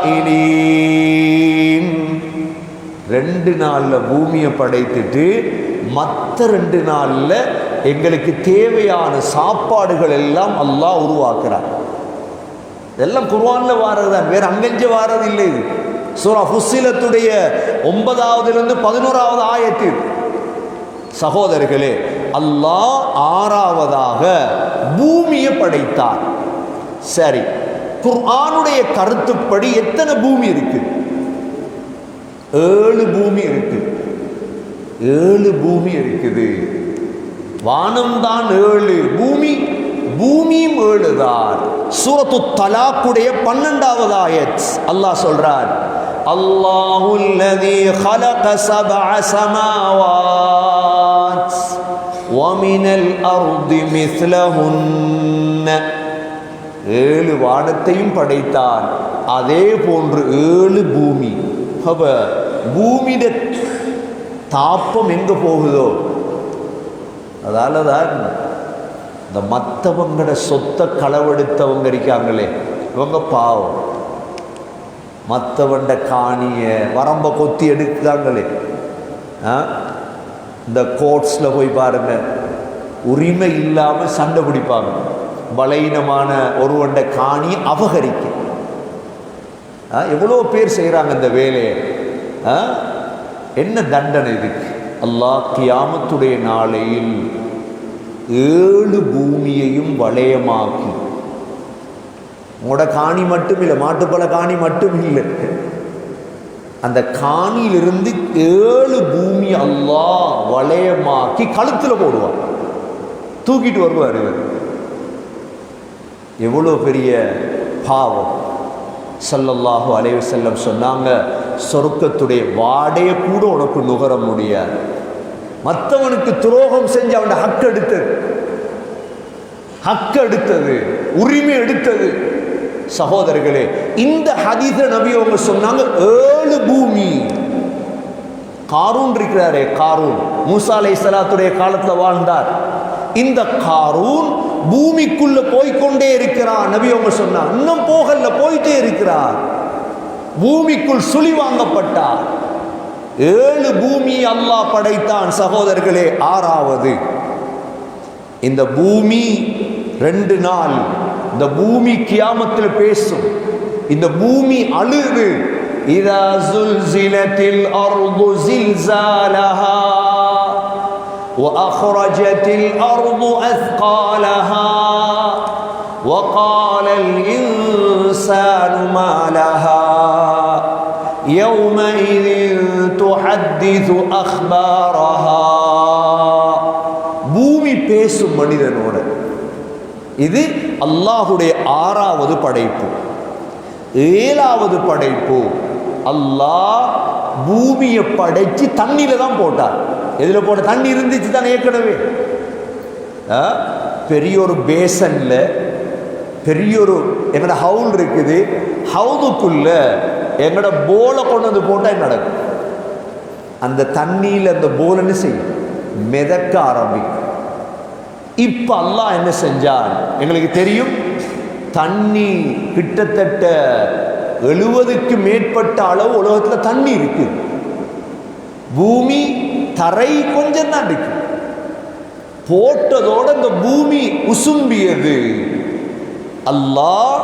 Speaker 1: 2 நாள்ல பூமியை படைத்துட்டு மற்ற 2 நாள்ல எங்களுக்கு தேவையான சாப்பாடுகள் எல்லாம் அல்லாஹ் உருவாக்குறார். இதெல்லாம் குர்ஆன்ல வாரதுதான், வேற அங்கஞ்ச வாரது இல்லை. இது சூரா ஃபுஸ்ஸிலத்துடைய 9வது 11வது ஆயத்தில். சகோதரர்களே, அல்லாஹ் 6ஆவதாக பூமியை படைத்தார். சரி, குர்ஆனுடைய கருத்துப்படி எத்தனை பூமி இருக்கு? 7 பூமி இருக்கு. 7 பூமி இருக்குது. வானம்தான் 7, பூமியும் 7 தான். சூரத்து தலாக்குடைய 12வது ஆயத் அல்லாஹ் சொல்றார், அல்லாஹுல்லதீ خلق 7 سماوات ومن الأرض مثلهن. 7 வானத்தையும் படைத்தான், அதே போன்று 7 பூமி. அப்ப பூமியிட தாப்பம் எங்க போகுதோ அதால தான் இந்த மற்றவங்களோட சொத்தை களவெடுத்தவங்க இருக்காங்களே, இவங்க பாவம். மற்றவண்ட காணிய வரம்ப கொத்தி எடுத்தாங்களே, இந்த கோர்ட்ஸில் போய் பாருங்க, உரிமை இல்லாமல் சண்டை பிடிப்பாங்க. பலவீனமான ஒருவண்ட காணி அபகரிக்க எவ்வளோ பேர் செய்கிறாங்க இந்த வேலையை. என்ன தண்டனை இதுக்கு? அல்லாஹ் கியாமத்துடைய நாளையில் 7 பூமியையும் வளையமாக்கி, உங்களோட காணி மட்டும் இல்லை, மாட்டுப்பழ காணி மட்டும் இல்லை, அந்த காணியிலிருந்து 7 பூமி அல்லாஹ் வளையமாக்கி கழுத்தில் போடுவார், தூக்கிட்டு வருவார். இவர் எவ்வளோ பெரிய பாவம். ஸல்லல்லாஹு அலைஹி வஸல்லம் சொன்னாங்க, சொர்க்கத்துடைய வாடைய கூட உனக்கு நுகர முடியாது. மற்றவனுக்கு துரோகம் செஞ்சு அவன் ஹக்கு எடுத்தது, உரிமை எடுத்தது. சகோதரர்களே, இந்த ஹதீஸ நபி அவங்க சொன்னாங்க 7 பூமி. காரூன் இருக்கிறாரே, காரூன் மூசா அலைஹிஸ்ஸலாத்துடைய காலத்தில் வாழ்ந்தார். இந்த காரூன் பூமிக்குள்ள போய்கொண்டே இருக்கிறார். நபி அவங்க சொன்னார், இன்னும் போகல, போயிட்டே இருக்கிறார். பூமிக்குள் சுழி வாங்கப்பட்டார். 7 பூமி அல்லாஹ் படைத்தான் சகோதரர்களே. 6வது இந்த பூமி 2 நாள் இந்த பூமி கியாமத்தில் பேசும். இந்த பூமி அழுது, இதா ஸுல்ஸிலத்தில் அர்து ஸில்ஸாலஹா وأخرجت الأرض أثقالها وقال الإنسان ما لها يومئذ تحدث أخبارها. பூமி பேசும் மனிதனோடு. இது அல்லாஹுடைய 6வது படைப்பு. 7வது படைப்பு, அல்லாஹ் பூமியை படைச்சு தண்ணியில தான் போட்டார். எதில் போட்ட? தண்ணி இருந்துச்சு தான் ஏற்கனவே. பெரிய ஒரு பேசன்ல பெரிய ஒரு எங்கட ஹவுல் இருக்குது. ஹவுதுக்குள்ள எங்கட போலை கொண்டு வந்து போட்டால் என்ன நடக்கும்? அந்த தண்ணியில் அந்த போலன்னு செய்யும், மிதக்க ஆரம்பிக்கும். இப்ப அல்லாஹ் என்ன செஞ்சான் எங்களுக்கு தெரியும். தண்ணி கிட்டத்தட்ட 70க்கு மேற்பட்ட அளவு உலகத்தில் தண்ணி இருக்கு. பூமி தரை கொஞ்சம் தான் இருக்கு. போட்டதோட இந்த பூமி உசும்பியது. அல்லாஹ்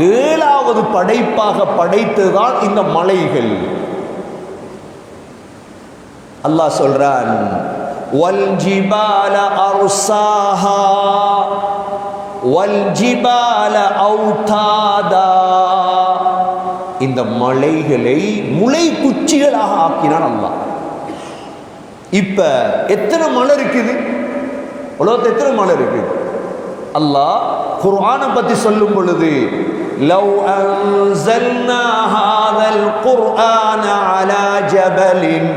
Speaker 1: 7வது படைப்பாக படைத்ததுதான் இந்த மலைகள். அல்லாஹ் சொல்றான், வல்ஜிபால அர்சாஹா வல்ஜிபால அவுதாதா. இந்த மலைகளை முளை குச்சிகளாக ஆக்கினான் அல்லாஹ். இப்ப எத்தனை மலை இருக்குது உலகத்தில்? எத்தனை மலை இருக்குது? அல்லாஹ் குர்ஆனை பத்தி சொல்லும் பொழுது, லவ் அன்ஸல்னா ஹாதல் குர்ஆன அலா ஜபலின்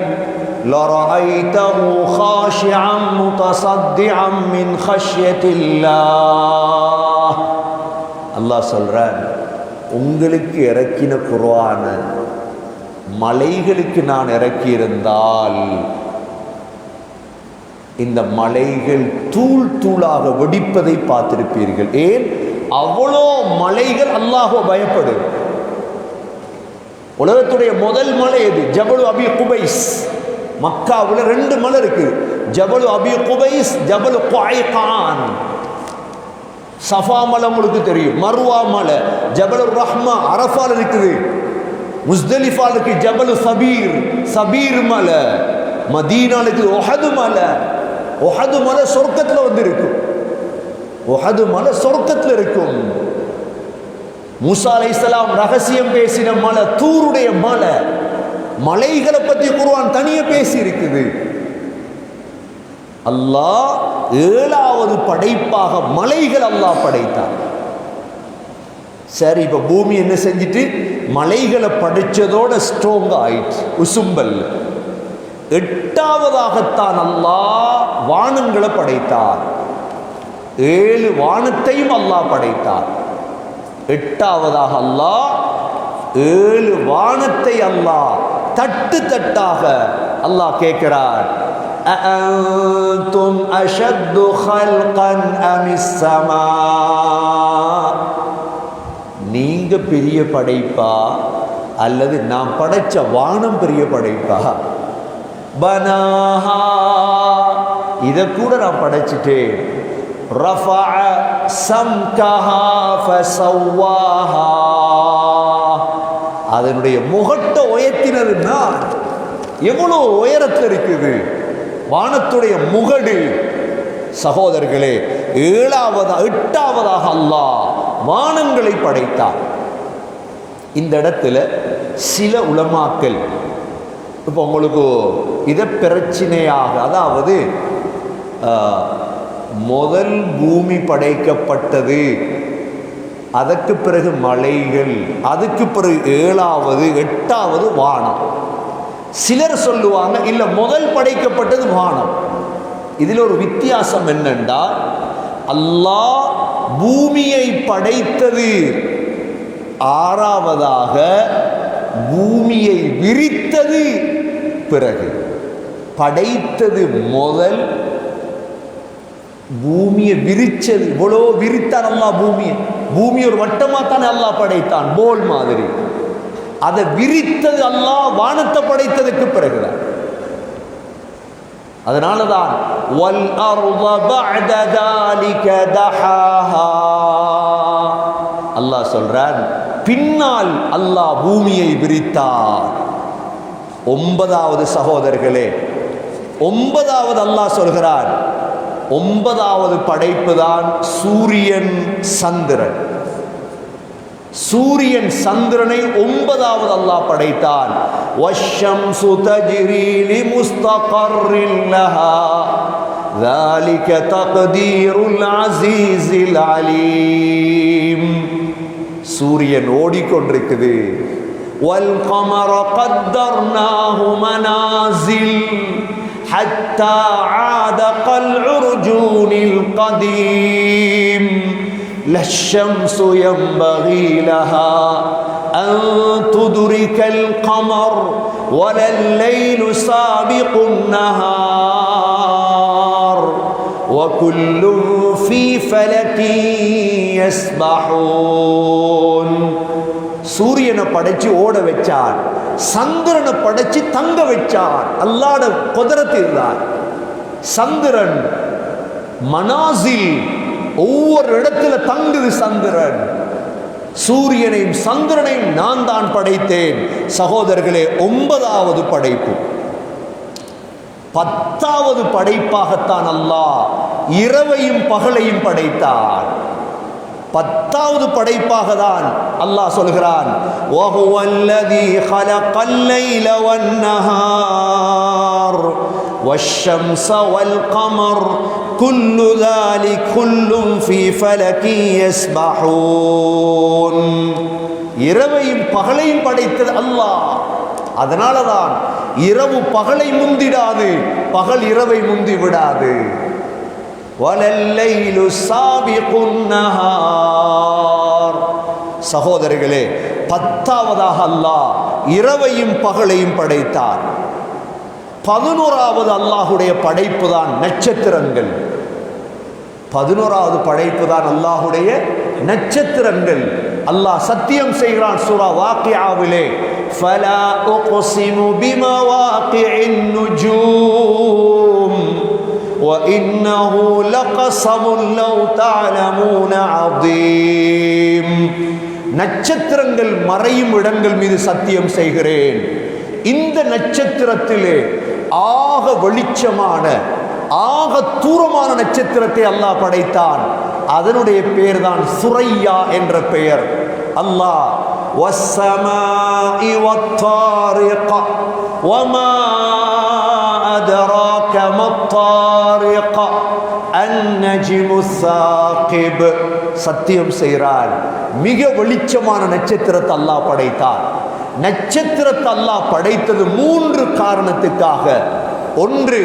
Speaker 1: லரஐதஹு காஷிஅன் முத்தஸத்திஅன் மின் கஷ்யத்தில்லாஹ். அல்லாஹ் சொல்றான், உங்களுக்கு இறக்கின குர்ஆன மலைகளுக்கு நான் இறக்கியிருந்தால் இந்த மலைகள் தூள் தூளாக வெடிப்பதை பார்த்திருப்பீர்கள். ஏன்? அவ்வளோ மலைகள் அல்லாஹ்வை பயப்படு. உலகத்துடைய முதல் மலை எது? ஜபலு அபி குபைஸ். மக்காவில் 2 மலை இருக்கு, ஜபலு அபி குபைஸ், ஜபலு குஐகான். சஃபா மலை உங்களுக்கு தெரியும், மர்வா மலை, ஜபலு ரஹ்மா அரஃபால் இருக்குது, முஸ்தலிஃபால் இருக்கு ஜபலு சபீர், சபீர் மலை. மதீனால இருக்குது உஹது மலை. உஹது மலை சொர்க்கத்தில் வந்து இருக்கும். உஹது மலை சொர்க்கத்தில் இருக்கும். மூசா அலைஹிஸ்ஸலாம் ரகசியம் பேசின மலை தூருடைய மலை. மலைகளை பற்றி குர்ஆன் தனியே பேசி இருக்குது. அல்லாஹ் 7வது படைப்பாக மலைகள் அல்லாஹ் படைத்தார். சரி, இப்ப பூமி என்ன செஞ்சிட்டு மலைகளை படைச்சதோட ஸ்ட்ராங் ஆயிடுச்சு, உசும்பல். 8வதாகத்தான் அல்லாஹ் வானங்களை படைத்தார். 7 வானத்தையும் அல்லாஹ் படைத்தார். 8வதாக அல்லாஹ் 7 வானத்தை அல்லாஹ் தட்டு தட்டாக அல்லாஹ் கேட்கிறார், அஅன்தும் அஷத்து ஹல்கன் அமிஸ் ஸமா. நீங்க பெரிய படைப்பா அல்லது நான் படைச்ச வானம் பெரிய படைப்பா? பனாஹா, இதை கூட நான் படைச்சிட்டேன். ரஃபஅ சம்கஹா ஃபஸவ்வாஹா, அதனுடைய முகட்டை உயர்த்தினதுன்னா எவ்வளோ உயரத்தில் இருக்குது வானத்துடைய முகடு. சகோதரர்களே, 8வதாக அல்லாஹ் வானங்களை படைத்தார். இந்த இடத்துல சில உலமாக்கள் இப்போ உங்களுக்கு இதை பிரச்சனையாக, அதாவது முதல் பூமி படைக்கப்பட்டது, அதற்கு பிறகு மலைகள், அதுக்கு பிறகு 7வது 8வது வானம். சிலர் சொல்லுவாங்க இல்ல முதல் படைக்கப்பட்டது வானம். இதில் ஒரு வித்தியாசம் என்னென்றா, அல்லாஹ் பூமியை படைத்தது 6வதாக, பூமியை விரித்தது பிறகு. படைத்தது முதல், பூமியை விரிச்சது. இவ்வளோ விரித்தான் அல்லாஹ் பூமியை. பூமி ஒரு வட்டமாக தானே அல்லாஹ் படைத்தான், போல் மாதிரி. அதை விரித்தது அல்லாஹ் வானத்தை படைத்ததுக்கு பிறகுதான். அதனாலதான் வல் அர்த பஅத ذلك دحاها அல்லாஹ் சொல்றான், பின்னால் அல்லாஹ் பூமியை விரித்தார். 9வது சகோதரர்களே, 9வது அல்லாஹ் சொல்கிறார், 9வது படைப்பு தான் சூரியன் சந்திரன். சூரியன் சந்திரனை 9வது அல்லாஹ் படைத்தான். வஷ்ஷம்சு தஜ்ரி லிமுஸ்தகர்ரின் லஹா ذلك تقدير العزيز العليم. சூரியன் ஓடிக்கொண்டிருக்குது. والقمر قدرناه منازل حتى عاد كالعرجون القديم لا الشمس ينبغي لها أن تدرك القمر ولا الليل سابق النهار وكل في فلك يسبحون. சூரியனை படைச்சு ஓட வச்சார், சந்திரனை படைச்சு தங்க வச்சார். அல்லாஹ்வுடைய குதிரத் இருந்தார். சந்திரன் மனாசில், ஒவ்வொரு இடத்துல தங்குது சந்திரன். சூரியனையும் சந்திரனையும் நான் தான் படைத்தேன். சகோதரர்களே, 9வது படைப்பு. 10வது படைப்பாகத்தான் அல்லாஹ் இரவையும் பகலையும் படைத்தார். 10வது படைப்பாக தான் அல்லாஹ் சொல்கிறான், وَهُوَ الَّذِي خَلَقَ اللَّيْلَ وَالنَّهَارَ وَالشَّمْسَ وَالْقَمَرَ كُلُّ ذَلِكَ كُلٌّ فِي فَلَكٍ يَسْبَحُونَ. இரவையும் பகலையும் படைத்தது அல்லாஹ். அதனால தான் இரவு பகலை முந்திடாது, பகல் இரவை முந்தி விடாது. வலல்லைலு சாபிகுன் நஹார். சகோதரர்களே, 10வதாக அல்லாஹ் இரவையும் பகலையும் படைத்தார். 11வது அல்லாஹுடைய படைப்பு தான் நட்சத்திரங்கள். 11வது படைப்பு தான் அல்லாஹுடைய நட்சத்திரங்கள். அல்லாஹ் சத்தியம் செய்கிறான் சூரா வாக்கியாவிலே, ஃபலா உக்ஸிமு பிமவாகிஇன் நுஜூம் وَإِنَّهُ لَقَسَمٌ لَوْ تَعْلَمُونَ عَظِيمٌ. நட்சத்திரங்கள் மறையும் இடங்கள் மீது சத்தியம் செய்கிறேன். இந்த நட்சத்திரத்திலே ஆக வெளிச்சமான, ஆக தூரமான நட்சத்திரத்தை அல்லாஹ் படைத்தான். அதனுடைய பெயர் தான் சுரையா என்ற பெயர். அல்லாஹ் வஸ்ஸமாஇ வத்தாரிக வமா أدراك ما الطارق النجم الثاقب. சத்தியம் செய்கிறார், மிக வெளிச்சமான நட்சத்திரத்தை அல்லாஹ் படைத்தார். நட்சத்திரத்தை அல்லாஹ் படைத்தது 3 காரணத்துக்காக. ஒன்று,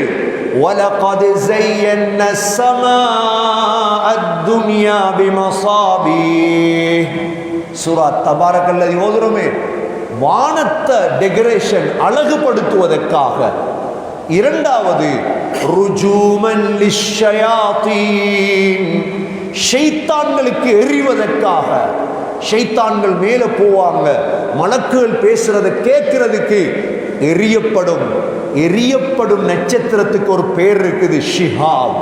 Speaker 1: وَلَقَدْ زَيَّنَّا السَّمَاءَ الدُّنْيَا بِمَصَابِيحَ. சூரா தபாரக்கல்லதி ஓதுறோமே, வானத்தை டெக்கரேஷன் அழகுபடுத்துவதற்காக. இரண்டாவது, ருஜூமன் லிஷ்ஷயாத்தீன், ஷைத்தான்களுக்கு எறிவதற்காக. ஷைத்தான்கள் மேல போவாங்க, மலக்குகள் பேசுறதை கேட்கிறதுக்கு எரியப்படும் நட்சத்திரத்துக்கு ஒரு பேர் இருக்குது, ஷிஹாப்.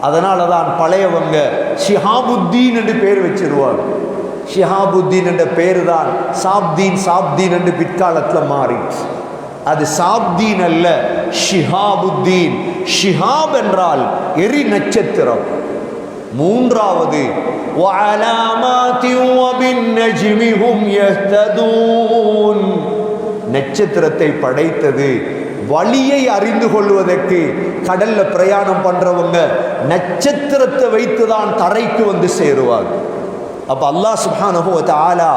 Speaker 1: அதனால தான் பழையவங்க ஷிஹாபுத்தீன் என்று பேர் வச்சிருவாங்க. ஷிஹாபுத்தீன் என்ற பேரு தான் சாப்தீன் என்று பிற்காலத்தில் மாறி. அது சாப்தீன் அல்ல, ஷிஹாபுத்தீன். ஷிஹாப் என்றால் எரி நட்சத்திரம். மூன்றாவது, நட்சத்திரத்தை படைத்தது வழியை அறிந்து கொள்வதற்கு. கடல்ல பிரயாணம் பண்றவங்க நட்சத்திரத்தை வைத்துதான் தரைக்கு வந்து சேருவாங்க. அப்ப அல்லாஹ் சுப்ஹானஹு வ தஆலா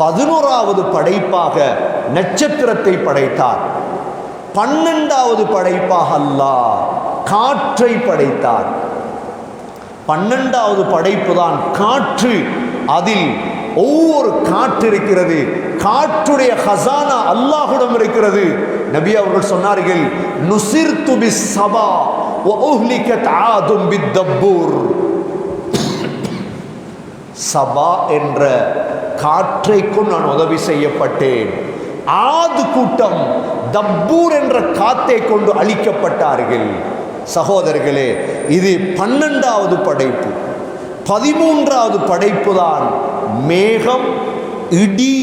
Speaker 1: 11வது படைப்பாக நட்சத்திரத்தை படைத்தார். 12வது படைப்பாக அல்லாஹ் காற்றை படைத்தார். 12வது படைப்பு தான் காற்று. அதில் ஒவ்வொரு காற்று இருக்கிறது, காற்றுடைய ஹசானா அல்லாஹ்விடம் இருக்கிறது. நபி அவர்கள் சொன்னார்கள், நுசிர்து பிஸ்ஸபா வ உஹ்லிகத் ஆதும் பித்தப்பூர். சபா என்ற காற்றைக்கும் நான் உதவி செய்யப்பட்டேன். ஆது கூட்டம் தப்பூர் என்ற காத்தை கொண்டு அழிக்கப்பட்டார்கள். சகோதரர்களே, இது 12வது படைப்பு. 13வது படைப்பு தான் மேகம், இடி,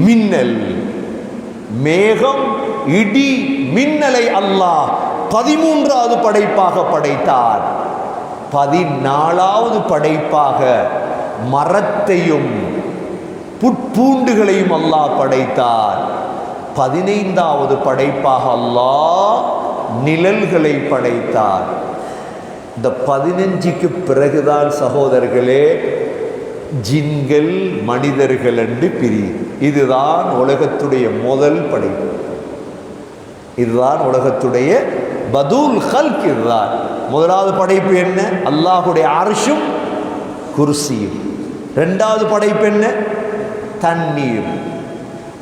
Speaker 1: மின்னல். மேகம், இடி, மின்னலை அல்லாஹ் 13வது படைப்பாக படைத்தார். 14வது படைப்பாக மரத்தையும் புட்பூண்டுகளையும் அல்லாஹ் படைத்தார். 15வது படைப்பாக அல்லாஹ் நிழல்களை படைத்தார். இந்த 15க்கு பிறகுதான் சகோதரர்களே ஜின்கள் மனிதர்கள் என்று பிரியும். இதுதான் உலகத்துடைய முதல் படைப்பு. இதுதான் உலகத்துடைய பதுல் ஹல்க். இதுதான் முதலாவது படைப்பு. என்ன? அல்லாஹுடைய அர்ஷும் குர்சியும். 2வது படைப்பு என்ன? தண்ணீர்.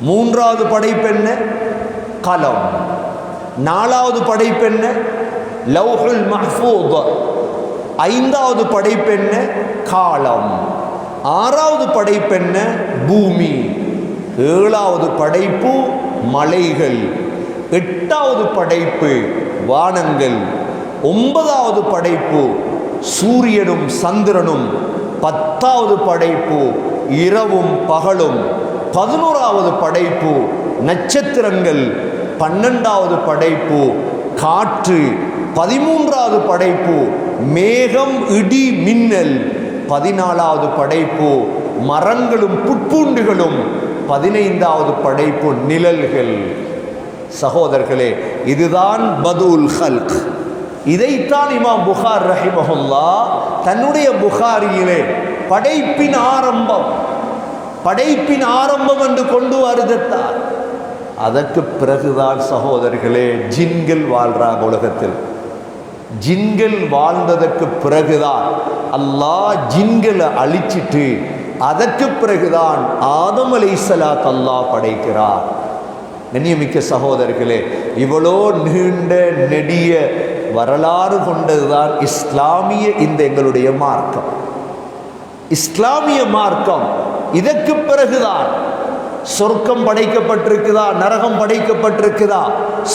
Speaker 1: 3வது படைப்பு என்ன? கலம். 4வது படைப்பு என்ன? லௌஹுல் மஹ்ஃபூத். 5வது படைப்பு என்ன? காலம். 6வது படைப்பு என்ன? பூமி. 7வது படைப்பு மலைகள். 8வது படைப்பு வானங்கள். 9வது படைப்பு சூரியனும் சந்திரனும். 10வது படைப்பு இரவும் பகலும். 11வது படைப்பு நட்சத்திரங்கள். 12வது படைப்பு காற்று. 13வது படைப்பு மேகம், இடி, மின்னல். 14வது படைப்பு மரங்களும் புட்பூண்டுகளும். 15வது படைப்பு நிழல்கள். சகோதரர்களே, இதுதான் பதுல் ஹல்க். இதைத்தான் இமாம் புகார் ரஹிமஹுல்லாஹ் தன்னுடைய புகாரியிலே படைப்பின் ஆரம்பம், படைப்பின் ஆரம்பம் என்று கொண்டு வருகிறார். அதற்கு பிறகுதான் சகோதரர்களே ஜின்கள் வாழ்றாங்க உலகத்தில். ஜின்கள் வாழ்ந்ததற்கு பிறகுதான் அல்லாஹ் ஜின்களை அழிச்சிட்டு அதற்கு பிறகுதான் ஆதம் அலைஹிஸ்ஸலாத் அல்லாஹ் படைக்கிறார். கண்ணியமிக்க சகோதரர்களே, இவ்வளோ நீண்ட நெடிய வரலாறு கொண்டதுதான் இஸ்லாமிய இந்த எங்களுடைய மார்க்கம். இஸ்லாமிய மார்க்கம். இதற்கு பிறகுதான் சொர்க்கம் படைக்கப்பட்டிருக்குதா, நரகம் படைக்கப்பட்டிருக்குதா?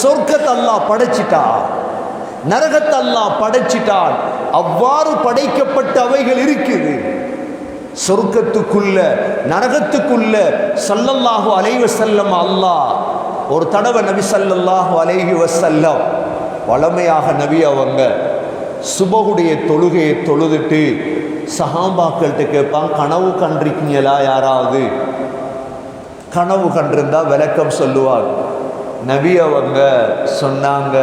Speaker 1: சொர்க்கத்தை அல்லாஹ் படைச்சிட்டா, நரகத்தை அல்லாஹ் படைச்சிட்டான். அவ்வாறு படைக்கப்பட்ட அவைகள் இருக்குது. சொர்க்கத்துக்குள்ள நரகத்துக்குள்ள ஸல்லல்லாஹு அலைஹி வஸல்லம் அல்லாஹ் ஒரு தடவை நபி ஸல்லல்லாஹு அலைஹி வஸல்லம் வளமையாக நபி அவங்க சுபகுடைய தொழுகையை தொழுதுட்டு சஹாபாக்கள்கிட்ட கேட்பாங்க, கனவு கண்டிருக்கீங்களா? யாராவது கனவு கண்டிருந்தா விளக்கம் சொல்லுவார். நபி அவங்க சொன்னாங்க,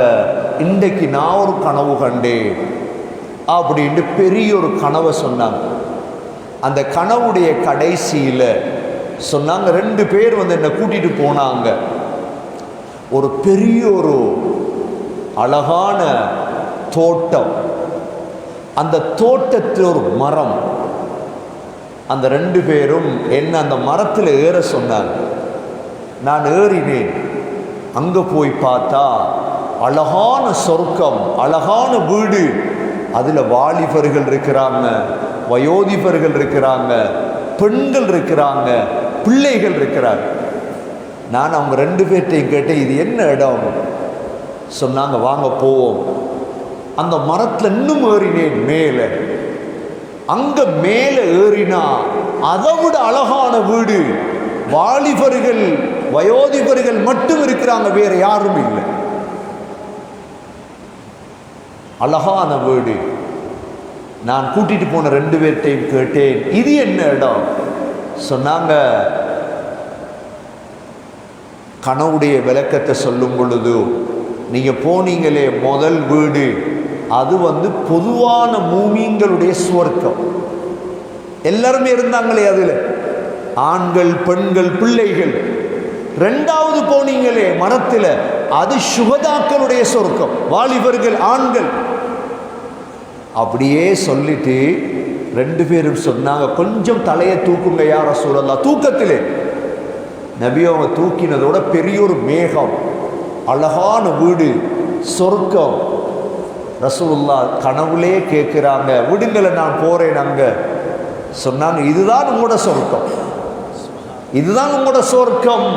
Speaker 1: இன்றைக்கு நான் ஒரு கனவு கண்டேன் அப்படின்ட்டு பெரிய ஒரு கனவை சொன்னாங்க. அந்த கனவுடைய கடைசியில் சொன்னாங்க, 2 பேர் வந்து என்னை கூட்டிட்டு போனாங்க. ஒரு பெரிய ஒரு அழகான தோட்டம். அந்த தோட்டத்தில் ஒரு மரம். அந்த 2 பேரும் என்ன அந்த மரத்தில் ஏற சொன்னாங்க. நான் ஏறினேன். அங்கே போய் பார்த்தா அழகான சொர்க்கம், அழகான வீடு. அதில் வாலிபர்கள் இருக்கிறாங்க, வயோதிபர்கள் இருக்கிறாங்க, பெண்கள் இருக்கிறாங்க, பிள்ளைகள் இருக்கிறாங்க. நான் அவங்க 2 பேர்ட்டையும் கேட்டேன், இது என்ன இடம்? சொன்னாங்க, வாங்க போவோம். அந்த மரத்தில் இன்னும் ஏறினேன் மேலே. அங்கே மேலே ஏறினா அதை விட அழகான வீடு. வாலிபர்கள் வயோதிபர்கள் மட்டும் இருக்கிறாங்க, வேற யாரும் இல்லை. அழகான வீடு. நான் கூட்டிட்டு போன 2 பேர்ட்டையும் கேட்டேன், இது என்ன இடம்? சொன்னாங்க, கனவுடைய விளக்கத்தை சொல்லும் பொழுது நீங்க போனீங்களே முதல் வீடு, அது வந்து பொதுவான மூமின்களுடைய சுவர்க்கம். எல்லாருமே இருந்தாங்களே அதுல, ஆண்கள், பெண்கள், பிள்ளைகள். 2வது போனீங்களே மரத்தில், அது சுகதாக்களுடைய சொர்க்கம், வாலிபர்கள், ஆண்கள். அப்படியே சொல்லிட்டு 2 பேரும் சொன்னாங்க, கொஞ்சம் தலையை தூக்குங்க யா ரசூலல்லாஹ். தூக்கத்திலே நபி அவங்க தூக்கினதோட பெரிய ஒரு மேகம், அழகான வீடு, சொர்க்கம். ரசூலுல்லாஹ் கனவுலே கேட்கிறாங்க, விடுங்களை நான் போறேன் அங்க. சொன்னாங்க, இதுதான் உங்களோட சொர்க்கம், இதுதான் உங்களோட சொர்க்கம்.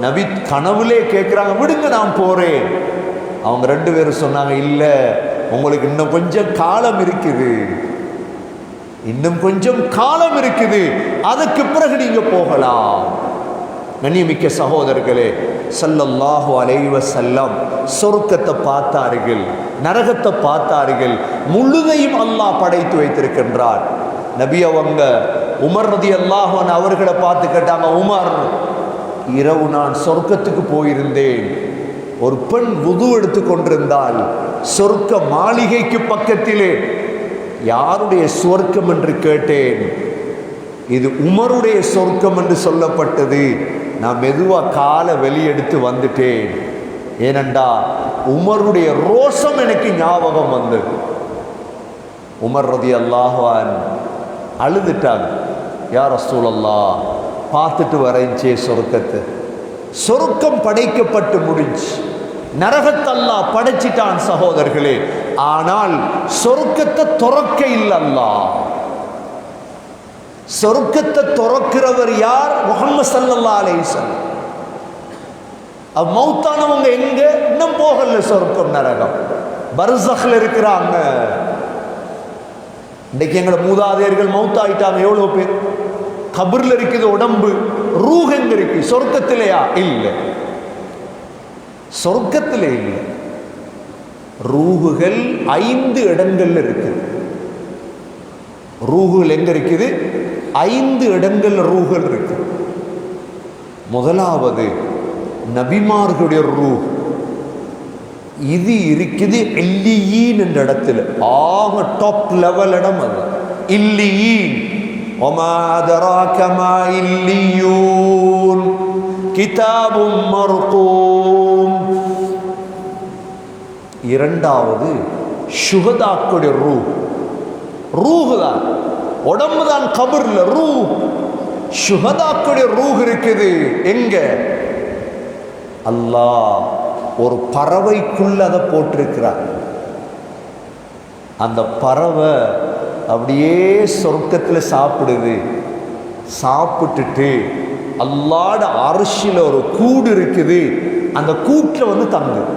Speaker 1: நபி கனவுலே கேட்குறாங்க, விடுங்க நான் போறேன். அவங்க 2 பேரும் சொன்னாங்க, இல்லை, உங்களுக்கு இன்னும் கொஞ்சம் காலம் இருக்குது, இன்னும் கொஞ்சம் காலம் இருக்குது, அதுக்கு பிறகு நீங்க போகலாம். கண்ணியமிக்க சகோதரர்களே, ஸல்லல்லாஹு அலைஹி வஸல்லம் சொர்க்கத்தை பார்த்தார்கள், நரகத்தை பார்த்தார்கள், முழுதையும் அல்லாஹ் படைத்து வைத்திருக்கின்றார். நபி அவங்க உமர் ரலியல்லாஹு அன்ஹு அவர்களை பார்த்து கேட்டாங்க, உமர், இரவு நான் சொர்க்கத்துக்கு போயிருந்தேன், ஒரு பெண் வுது எடுத்து கொண்டிருந்தால் சொர்க்க மாளிகைக்கு பக்கத்திலே யாருடைய சொர்க்கம் என்று கேட்டேன். இது உமருடைய சொர்க்கம் என்று சொல்லப்பட்டது. நான் மெதுவா காலை வெளியெடுத்து வந்துட்டேன். ஏனென்றா உமருடைய ரோஷம் எனக்கு ஞாபகம் வந்தது. உமர் ரலியல்லாஹு அன்ஹு அழுதுட்டாங்க. யா ரசூலல்லாஹ், பார்த்துட்டு வரேன்ச்சே சொர்க்கத்தை. சொர்க்கம் படைக்கப்பட்டு முடிஞ்சு, நரகத்தை அல்லாஹ் படைச்சிட்டான் சகோதரர்களே. ஆனால் சொர்க்கத்தை துறக்க இல்லை அல்லாஹ். சொர்க்கத்தை துறக்கிறவர் யார்? முஹம்மது ஸல்லல்லாஹு அலைஹி வஸல்லம். மௌத்தானவங்க எங்க? இன்னும் போகல சொர்க்கம் நரகம், பர்ஸக்ல இருக்கிறாங்க. இன்னைக்கு எங்களோட மூதாதையர்கள் மௌத்தாயிட்டாங்க. எவ்வளவு பேர்? கபர்ல இருக்குது உடம்பு, ரூஹ் எங்க இருக்கு? சொர்க்கத்திலேயா? இல்லை, சொர்க்கத்திலே இல்லை. ரூஹுகள் 5 இடங்கள்ல இருக்குது. ரூஹுகள் எங்க இருக்குது? 5 இடங்கள்ல ரூஹுகள் இருக்கு. முதலாவது நபிமார்களுடைய ரூஹ், இது இருக்குது இல்லியீன் என்ற இடத்துல, ஆக டாப் லெவல் இடம் அது இல்லியீன். வமா அதராக மா இல்லியூன் கிதாபும் மர்கூம். இரண்டாவது ஷுஹதாக்களுடைய ரூஹ். ரூஹ் தான், உடம்பு தான் கபர்ல, ரூஹ். ஷுஹதாக்களுடைய ரூஹ் இருக்குது எங்க? அல்லாஹ் ஒரு பறவைக்குள்ள அதை போட்டிருக்கிறார். அந்த பறவை அப்படியே சொர்க்கத்தில் சாப்பிடுது. சாப்பிட்டுட்டு அல்லாஹ்ட அர்ஷில் ஒரு கூடு இருக்குது, அந்த கூட்டில் வந்து தங்குது.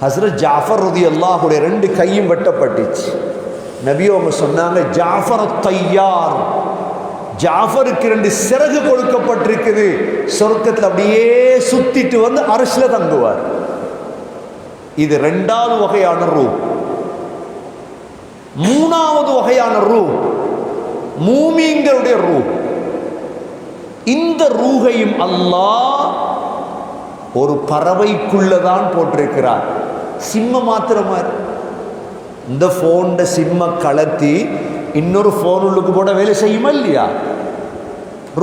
Speaker 1: ஹஸ்ரத் ஜாஃபர் ரலியல்லாஹு அன்ஹு 2 கையும் வெட்டப்பட்டுச்சு. நபி அவங்க சொன்னாங்க, ஜாஃபர் தையார், ஜாஃபருக்கு 2 சிறகு கொடுக்கப்பட்டிருக்குது, சொர்க்கத்தில் அப்படியே சுத்திட்டு வந்து அர்ஷ்ல தங்குவார். இது 2வது வகையான ரூஹ். 3வது வகையான ரூஹ் மூமின்களுடைய ரூஹ். இந்த ரூஹையும் அல்லாஹ் ஒரு பறவைக்குள்ளதான் போட்டிருக்கிறார். சிம்ம மாத்திரமா இந்த போன் சிம்ம கலத்தி இன்னொரு போன் உள்ளுக்கு போட வேலை செய்யுமா இல்லையா?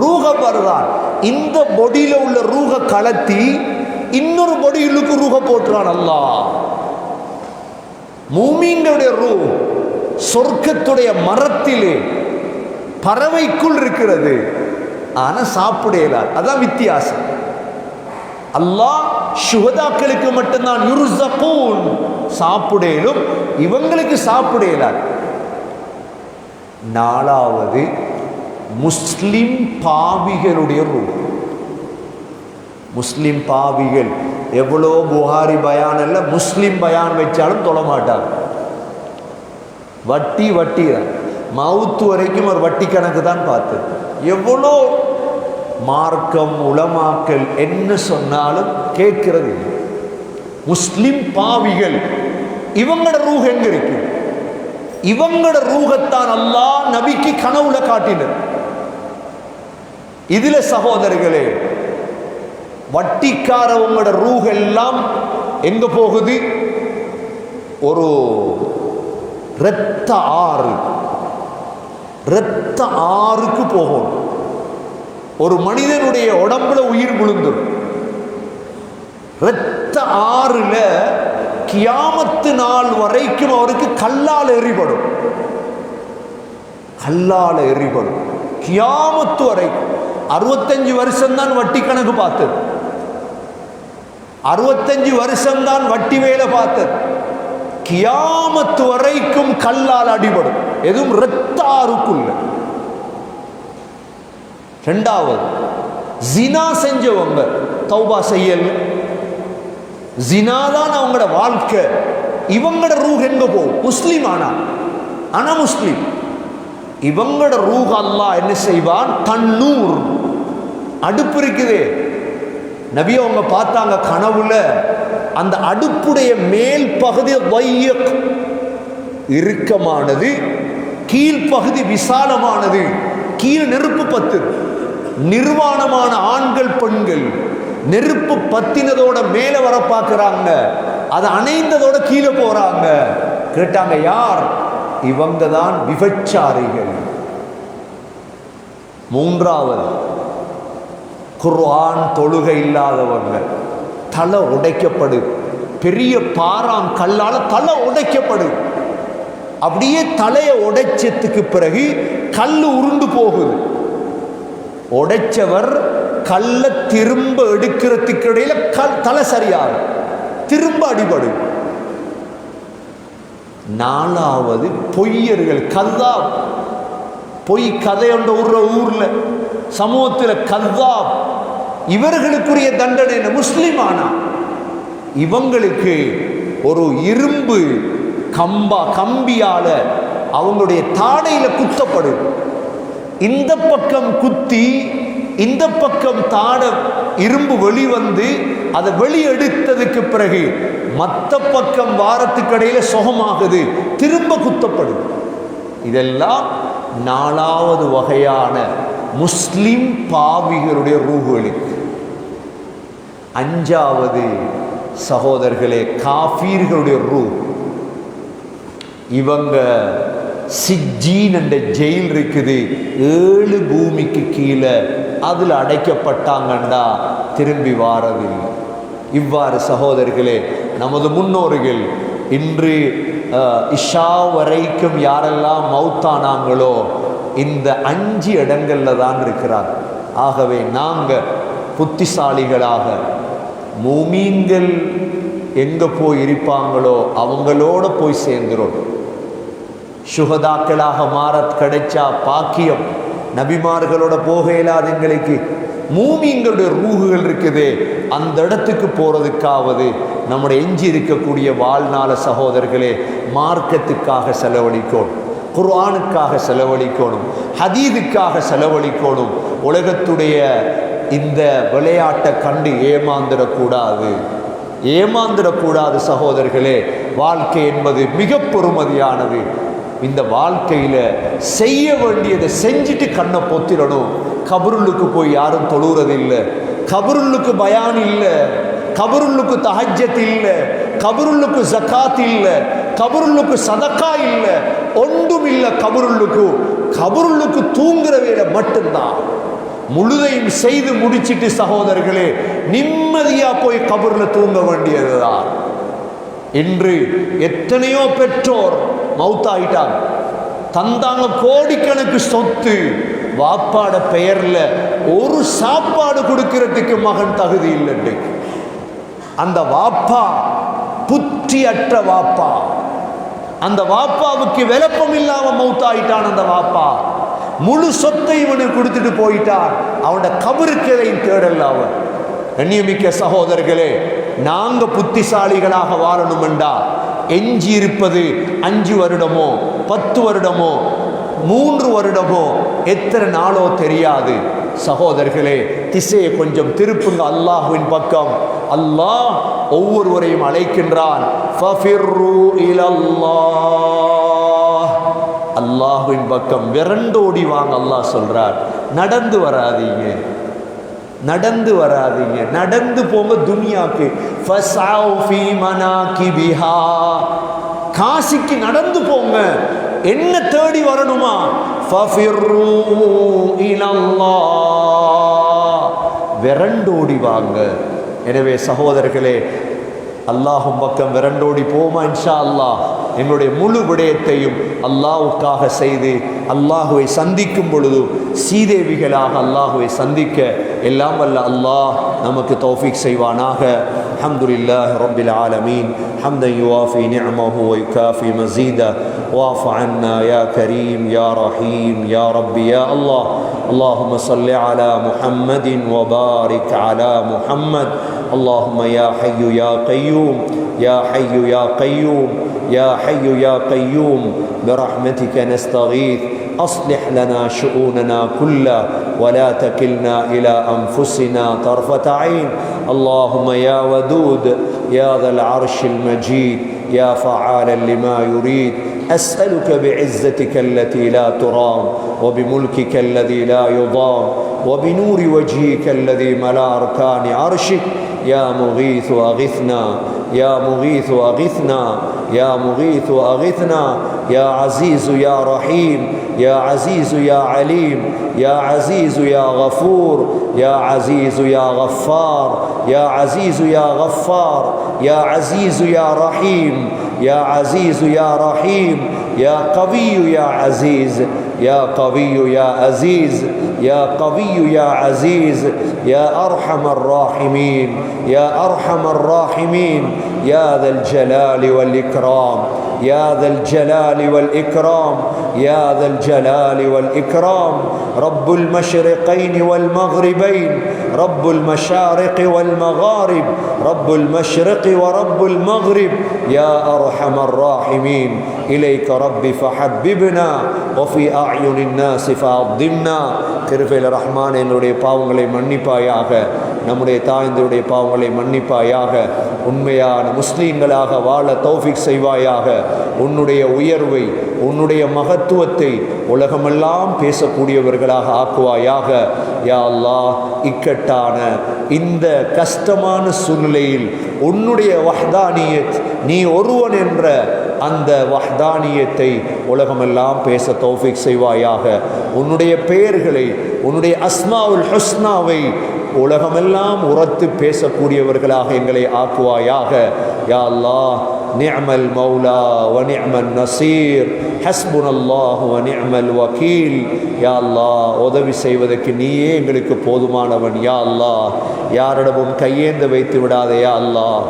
Speaker 1: ரூஹ வருதான். இந்த பொடியில உள்ள ரூஹ கலத்தி இன்னொரு பொடியுள்ளுக்கு ரூஹ போட்டுறான் அல்லாஹ். மூமின்களுடைய ரூஹ் சொர்க்கத்துடைய மரத்திலே பறவைக்குள் இருக்கிறது, ஆனா சாப்பிடலாம். அதான் வித்தியாசம். அல்லாஹ் ஷுஹதாக்களுக்கு மட்டும்தான் யுர்ஸகூன் சாப்பிடலும், இவங்களுக்கு சாப்பிடலாம். 4வது முஸ்லிம் பாவிகளுடைய ரூஹ். முஸ்லிம் பாவிகள் எவ்வளோ புகாரி பயான் அல்ல, முஸ்லிம் பயான் வச்சாலும் தொழ மாட்டாங்க. வட்டி வட்டி தான், மவுத்து வரைக்கும் ஒரு வட்டி கணக்கு தான் பார்த்தது. எவ்வளோ மார்க்கம் உலமாக்கள் என்ன சொன்னாலும் கேட்கிறது. முஸ்லிம் பாவிகள் இவங்களோட ரூஹ் எங்க இருக்கு? இவங்களோட ரூஹத்தான் அல்லாஹ் நபிக்கு கனவுல காட்டினர். இதுல சகோதரர்களே, வட்டிக்காரவங்களோட ரூஹ் எல்லாம் எங்க போகுது? ஒரு இரத்த ஆறு, இரத்த ஆறுக்கு போகும். ஒரு மனிதனுடைய உடம்புல உயிர் விழுந்துடும். இரத்த ஆறுல கியாமத்து நாள் வரைக்கும் அவருக்கு கல்லால் எறிபடும். கல்லால் எறிபடும் கியாமத்து வரைக்கும். 65 வருஷம்தான் வட்டி கணக்கு பார்த்தது. 65 வருஷம்தான் வட்டி வேலை பார்த்தது. கியாமத்து வரைக்கும் கல்லால் அடிபடும், எதுவும் இரத்தாருக்குள்ள. ரெண்டாவது, ஜினா செஞ்சவங்க தௌபா செய்யல, ஜினாதான் அவங்களோட வாழ்க்கை, இவங்களோட ரூஹ் எங்க போகும்? முஸ்லிம் ஆனா முஸ்லிம், இவங்களோட ரூஹ் அல்லாஹ் என்ன செய்வான்? தன்னூர், அடுப்பு இருக்குதே, நபி அவங்க பார்த்தாங்க கனவுல, அந்த அடுப்புடைய மேல் பகுதி இறுக்கமானது, கீழ்ப்பகுதி விசாலமானது, கீழ் நெருப்பு பத்து, நிர்வாணமான ஆண்கள் பெண்கள் நெருப்பு பத்தினதோட மேல வர பார்க்கிறாங்க, அதை அணைந்ததோட கீழே போறாங்க. கேட்டாங்க யார்? இவங்க தான் விபச்சாரிகள். மூன்றாவது, குர்ஆன் தொழுகை இல்லாதவங்க, தலை உடைக்கப்படு, பெரிய பாறாம் கல்லால தலை உடைக்கப்படு, அப்படியே தலையை உடைச்சதுக்கு பிறகு கல் உருண்டு போகுது. உடைச்சவர் கல்ல திரும்ப எடுக்கிறதுக்கு இடையில தலை சரியாகும், திரும்ப அடிபடு. நாலாவது, பொய்யர்கள், கல்லாப், பொய் கதையொண்ட ஊர்ல சமூகத்தில் கல்லாப், இவர்களுக்குரிய தண்டனை என்ன? முஸ்லிமானா இவங்களுக்கு ஒரு இரும்பு கம்பியால அவங்களுடைய தாடையில குத்தப்படும். இந்த பக்கம் குத்தி இந்த பக்கம் தாட இரும்பு வெளிவந்து அதை வெளியெடுத்ததுக்கு பிறகு மற்ற பக்கம் வாரத்துக்கு இடையில சுகமாகுது, திரும்ப குத்தப்படும். இதெல்லாம் நாலாவது வகையான முஸ்லிம் பாவிகளுடைய ரூஹுகளுக்கு. அஞ்சாவது சகோதரர்களே, காஃபீர்களுடைய ரூஹ். இவங்க சிஜ்ஜீன் என்ற ஜெயில் இருக்குது, 7 பூமிக்கு கீழே, அதில் அடைக்கப்பட்டாங்கண்டா திரும்பி வாரதில்லை. இவ்வாறு சகோதரர்களே, நமது முன்னோர்கள் இன்று இஷா வரைக்கும் யாரெல்லாம் மௌத்தானாங்களோ இந்த 5 இடங்கள்ல தான் இருக்கிறார். ஆகவே நாங்கள் புத்திசாலிகளாக மூமீன்கள் எங்க போய் இருப்பாங்களோ அவங்களோட போய் சேர்ந்துரும். சுகதாக்களாக மாறத் கிடைச்சா பாக்கியம். நபிமார்களோட போக இயலாத எங்களுக்கு மூமீன்களுடைய ரூஹுகள் இருக்குதே, அந்த இடத்துக்கு போறதுக்காவது நம்முடைய எஞ்சி இருக்கக்கூடிய வாழ்நாள சகோதரர்களே மார்க்கத்துக்காக செலவழிக்கணும், குர்ஆனுக்காக செலவழிக்கணும், ஹதீதுக்காக செலவழிக்கணும். உலகத்துடைய இந்த விளையாட்டை கண்டு ஏமாந்துடக்கூடாது சகோதரர்களே. வாழ்க்கை என்பது மிக பொறுமதியானது. இந்த வாழ்க்கையில செய்ய வேண்டியதை செஞ்சுட்டு கண்ணை பொத்திடணும். கபருள்ளுக்கு போய் யாரும் தொழுறதில்லை, கபருள்ளுக்கு பயான் இல்லை, கபருள்ளுக்கு தஹஜ்ஜத் இல்லை, கபருள்ளுக்கு ஜகாத் இல்லை, கபருள்ளுக்கு சதக்கா இல்லை, ஒன்றும் இல்லை. கபருள்ளுக்கு தூங்குற வேலை மட்டும்தான். முழுதையும் செய்து முடிச்சிட்டு சகோதரர்களே நிம்மதியா போய் கபர்ல தூங்க வேண்டியதுதான். இன்று எத்தனையோ பெற்றோர் மௌத்தாயிட்டாங்க, தந்தாங்க கோடிக்கணக்கு சொத்து, வாப்பாட பெயர்ல ஒரு சாப்பாடு கொடுக்கிறதுக்கு மகன் தகுதி இல்லை. அந்த வாப்பா புத்தியற்ற வாப்பா, அந்த வாப்பாவுக்கு விளப்பம் இல்லாம மௌத்தாயிட்டான். அந்த வாப்பா முழு சொத்தை இவனுக்கு கொடுத்துட்டு போயிட்டான். அவனோட கபருக்கு எதையும் தேடல அவன். கண்ணியமிக்க சகோதரர்களே, நாங்க புத்திசாலிகளாக வாழணுமெண்டா எஞ்சி இருப்பது 5 வருடமோ 10 வருடமோ 3 வருடமோ எத்தனை நாளோ தெரியாது. சகோதரர்களே, திசையை கொஞ்சம் திருப்புங்க அல்லாஹ்வின் பக்கம். அல்லாஹ் ஒவ்வொருவரையும் அழைக்கின்றான். ஃபஃபிர்ரு இலல்லாஹ், அல்லாஹ்வின் பக்கம் விரண்டோடி வாங்க. அல்லாஹ் சொல்றார், நடந்து வராதீங்க, நடந்து போங்க துனியாக்கு. ஃபஸவு ஃபீ மனாகிபிஹா, காசிக்கு நடந்து போங்க. என்ன தேடி வரணுமா? ஃபஃபிர்ரு இலல்லாஹ், விரண்டோடி வாங்க. எனவே சகோதரர்களே, அல்லாஹும் பக்கம் விரண்டோடி போமா இன்ஷா அல்லாஹ். எங்களுடைய முழு விடயத்தையும் அல்லாஹ்வுக்காக செய்து அல்லாஹுவை சந்திக்கும் பொழுது சீதேவிகளாக அல்லாஹுவை சந்திக்க எல்லாம் வல்ல அல்லாஹ் நமக்கு தௌஃபீக் செய்வானாக. الحمد لله رب العالمين حمدا يوافي نعمه ويكافي مزيدا واعف عنا يا كريم يا رحيم يا رب يا الله اللهم صل على محمد وبارك على محمد اللهم يا حي يا قيوم يا حي يا قيوم يا حي يا قيوم برحمتك نستغيث أصلح لنا شؤوننا كلها ولا تكلنا إلى أنفسنا طرفة عين اللهم يا ودود يا ذا العرش المجيد يا فعالا لما يريد أسألك بعزتك التي لا ترام وبملكك الذي لا يضام وبنور وجهك الذي ملا أركان عرشك يا مغيث أغثنا يا مغيث أغثنا يا مغيث أغثنا يا عزيز يا رحيم يا عزيز يا عليم يا عزيز يا غفور يا عزيز يا غفار يا عزيز يا غفار يا عزيز يا رحيم يا عزيز يا رحيم يا قوي يا عزيز يا قوي يا عزيز يا قوي يا عزيز يا أرحم الراحمين يا أرحم الراحمين يا ذا الجلال والإكرام يا ذا الجلال والإكرام يا ذا الجلال والإكرام رب المشرقين والمغربين رب المشارق والمغارب رب المشرق ورب المغرب يا أرحم الراحمين إليك ربي فحببنا وفي أعين الناس فأضمنا கிருபையில் ரஹ்மான் என்னுடைய பாவங்களை மன்னிப்பாயாக நம்முடைய தாய்ந்தருடைய பாவங்களை மன்னிப்பாயாக உண்மையான முஸ்லீம்களாக வாழ தௌஃபீக் செய்வாயாக உன்னுடைய உயர்வை உன்னுடைய மகத்துவத்தை உலகமெல்லாம் பேசக்கூடியவர்களாக ஆக்குவாயாக யா அல்லாஹ் இக்கட்டான இந்த கஷ்டமான சூழ்நிலையில் உன்னுடைய வஹ்தானியத் நீ ஒருவன் என்ற அந்த வஹ்தானியத்தை உலகமெல்லாம் பேச தௌஃபீக் செய்வாயாக உன்னுடைய பெயர்களை உன்னுடைய அஸ்மாவுல் ஹுஸ்னாவை உலகமெல்லாம் உரத்து பேசக்கூடியவர்களாக எங்களை ஆக்குவாயாக யா அல்லாஹ் நிஅமல் மௌலா வ நிஅமன் நசீர் ஹஸ்புனல்லாஹு வ நிஅமல் வக்கீல் யா அல்லாஹ் உதவி செய்வதற்கு நீயே எங்களுக்கு போதுமானவன் யா அல்லாஹ் யாரிடமும் கையேந்த வைத்து விடாதே யா அல்லாஹ்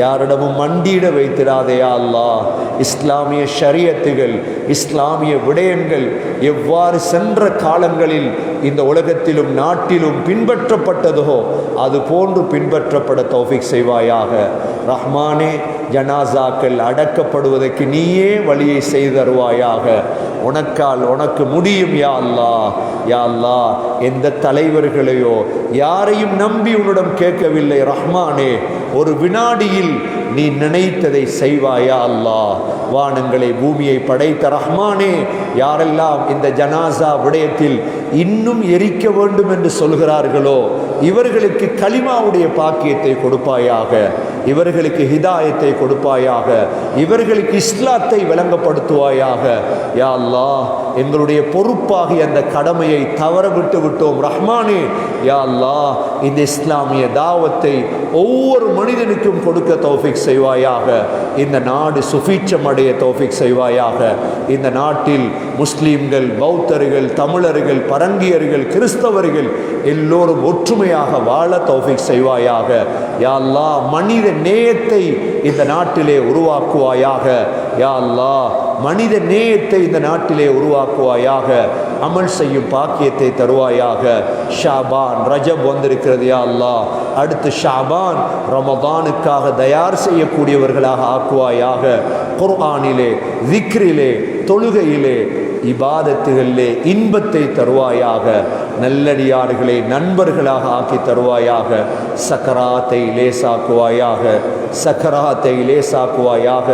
Speaker 1: யாரிடமும் மண்டியிட வைத்திடாதே யா அல்லாஹ் இஸ்லாமிய ஷரியத்துகள் இஸ்லாமிய விடயங்கள் எவ்வாறு சென்ற காலங்களில் இந்த உலகத்திலும் நாட்டிலும் பின்பற்றப்பட்டதோ அது போன்று பின்பற்றப்பட தௌஃபீக் செய்வாயாக ரஹ்மானே ஜனாசாக்கள் அடக்கப்படுவதற்கு நீயே வழியை செய்து தருவாயாக உனக்கால் உனக்கு முடியும் யா அல்லாஹ் யா அல்லாஹ் எந்த தலைவர்களையோ யாரையும் நம்பி உன்னிடம் கேட்கவில்லை ரஹ்மானே ஒரு வினாடியில் நீ நினைத்ததை செய்வாயா அல்லாஹ் வானங்களை பூமியை படைத்த ரஹ்மானே யாரெல்லாம் இந்த ஜனாசா விடயத்தில் இன்னும் எரிக்க வேண்டும் என்று சொல்கிறார்களோ இவர்களுக்கு கலிமாவுடைய பாக்கியத்தை கொடுப்பாயாக இவர்களுக்கு ஹிதாயத்தை கொடுப்பாயாக இவர்களுக்கு இஸ்லாத்தை விளங்கப்படுத்துவாயாக யா அல்லாஹ் எங்களுடைய பொறுப்பாகிய அந்த கடமையை தவற விட்டு விட்டோம் ரஹ்மானே யா அல்லாஹ் இந்த இஸ்லாமிய தாவத்தை ஒவ்வொரு மனிதனுக்கும் கொடுக்க தௌஃபீக் செய்வாயாக இந்த நாடு சுபீட்சம் அடைய தௌஃபீக் செய்வாயாக இந்த நாட்டில் முஸ்லீம்கள் பௌத்தர்கள் தமிழர்கள் பரங்கியர்கள் கிறிஸ்தவர்கள் எல்லோரும் ஒற்றுமையாக வாழ தௌஃபீக் செய்வாயாக யா அல்லாஹ் மனித நேயத்தை இந்த நாட்டிலே உருவாக்குவாயாக யா அல்லாஹ் மனித நேயத்தை இந்த நாட்டிலே உருவாக்குவாயாக அமல் செய்யும் பாக்கியத்தை தருவாயாக ஷாபான் ரஜப் வந்திருக்கிறது யா அல்லாஹ் அடுத்து ஷாபான் ரமதானுக்காக தயார் செய்யக்கூடியவர்களாக ஆக்குவாயாக குர்ஆனிலே திக்ரிலே தொழுகையிலே இபாதத்துகளிலே இன்பத்தை தருவாயாக நல்லடியார்களை நண்பர்களாக ஆக்கி தருவாயாக சக்கராத்தை லேசாக்குவாயாக சக்கராத்தை லேசாக்குவாயாக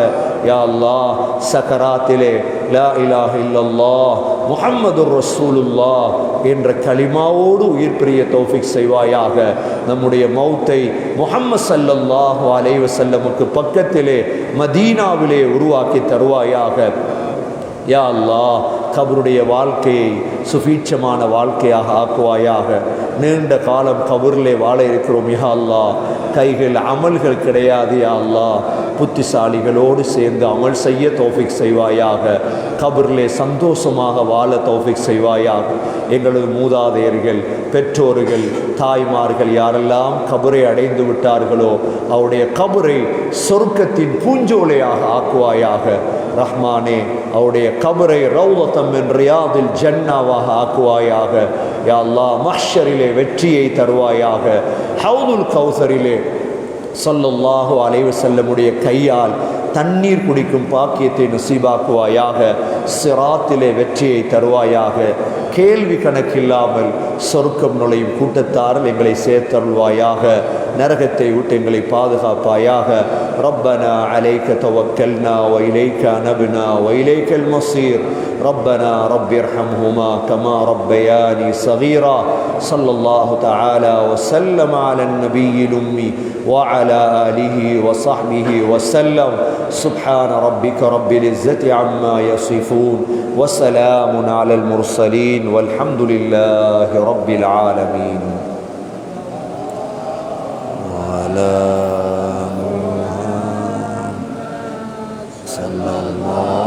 Speaker 1: யா அல்லாஹ் சக்கராத்திலே லா இலாஹ இல்லல்லாஹ் முஹம்மதுர் ரசூலுல்லாஹ் என்ற கலிமாவோடு உயிர் பிரிய தௌஃபீக் செய்வாயாக நம்முடைய மௌத்தை முஹம்மது ஸல்லல்லாஹு அலைஹி வஸல்லமுக்கு பக்கத்திலே மதீனாவிலே உருவாக்கி தருவாயாக யா அல்லாஹ் கபருடைய வாழ்க்கையை சுபீட்சமான வாழ்க்கையாக ஆக்குவாயாக நீண்ட காலம் கபூரிலே வாழ இருக்கிறோம் யா அல்லாஹ் கைகள் அமல்கள் கிடையாது யா அல்லாஹ் புத்திசாலிகளோடு சேர்ந்து அமல் செய்ய தௌஃபிக் செய்வாயாக. கபரிலே சந்தோஷமாக வாழ தௌஃபிக் செய்வாயாக. எங்களது மூதாதையர்கள், பெற்றோர்கள், தாய்மார்கள் யாரெல்லாம் கபரை அடைந்து விட்டார்களோ அவருடைய கபரை சொர்க்கத்தின் பூஞ்சோலையாக ஆக்குவாயாக. ரஹ்மானே, அவருடைய கபரை ரௌலத்தம் மின் ரியாதில் ஜன்னாவாக ஆக்குவாயாக. யா அல்லாஹ், மஹ்ஷரிலே வெற்றியை தருவாயாக. ஹவுதுல் கௌசரிலே ஸல்லல்லாஹு அலைஹி வஸல்லமுடைய கையால் தண்ணீர் குடிக்கும் பாக்கியத்தை நசீபாக்குவாயாக. சிராத்திலே வெற்றியை தருவாயாக. கேள்வி கணக்கில்லாமல் சொர்க்கம் நுழையும் கூட்டத்தாரில் எங்களை சேர்த்தருள்வாயாக. நரகத்தை விட்டு எங்களை பாதுகாப்பாயாக. ரப்பனா அலைக தவக்கல்னா வ இலைக அனப்னா வ இலைக்கல் மஸீர். ربنا رب ارحمهما كما ربياني صغيرا. صلى الله تعالى وسلم على النبي الأمي وعلى آله وصحبه وسلم. سبحان ربك رب العزة عما يصفون وسلام على المرسلين والحمد لله رب العالمين. وعلى محمد صلى الله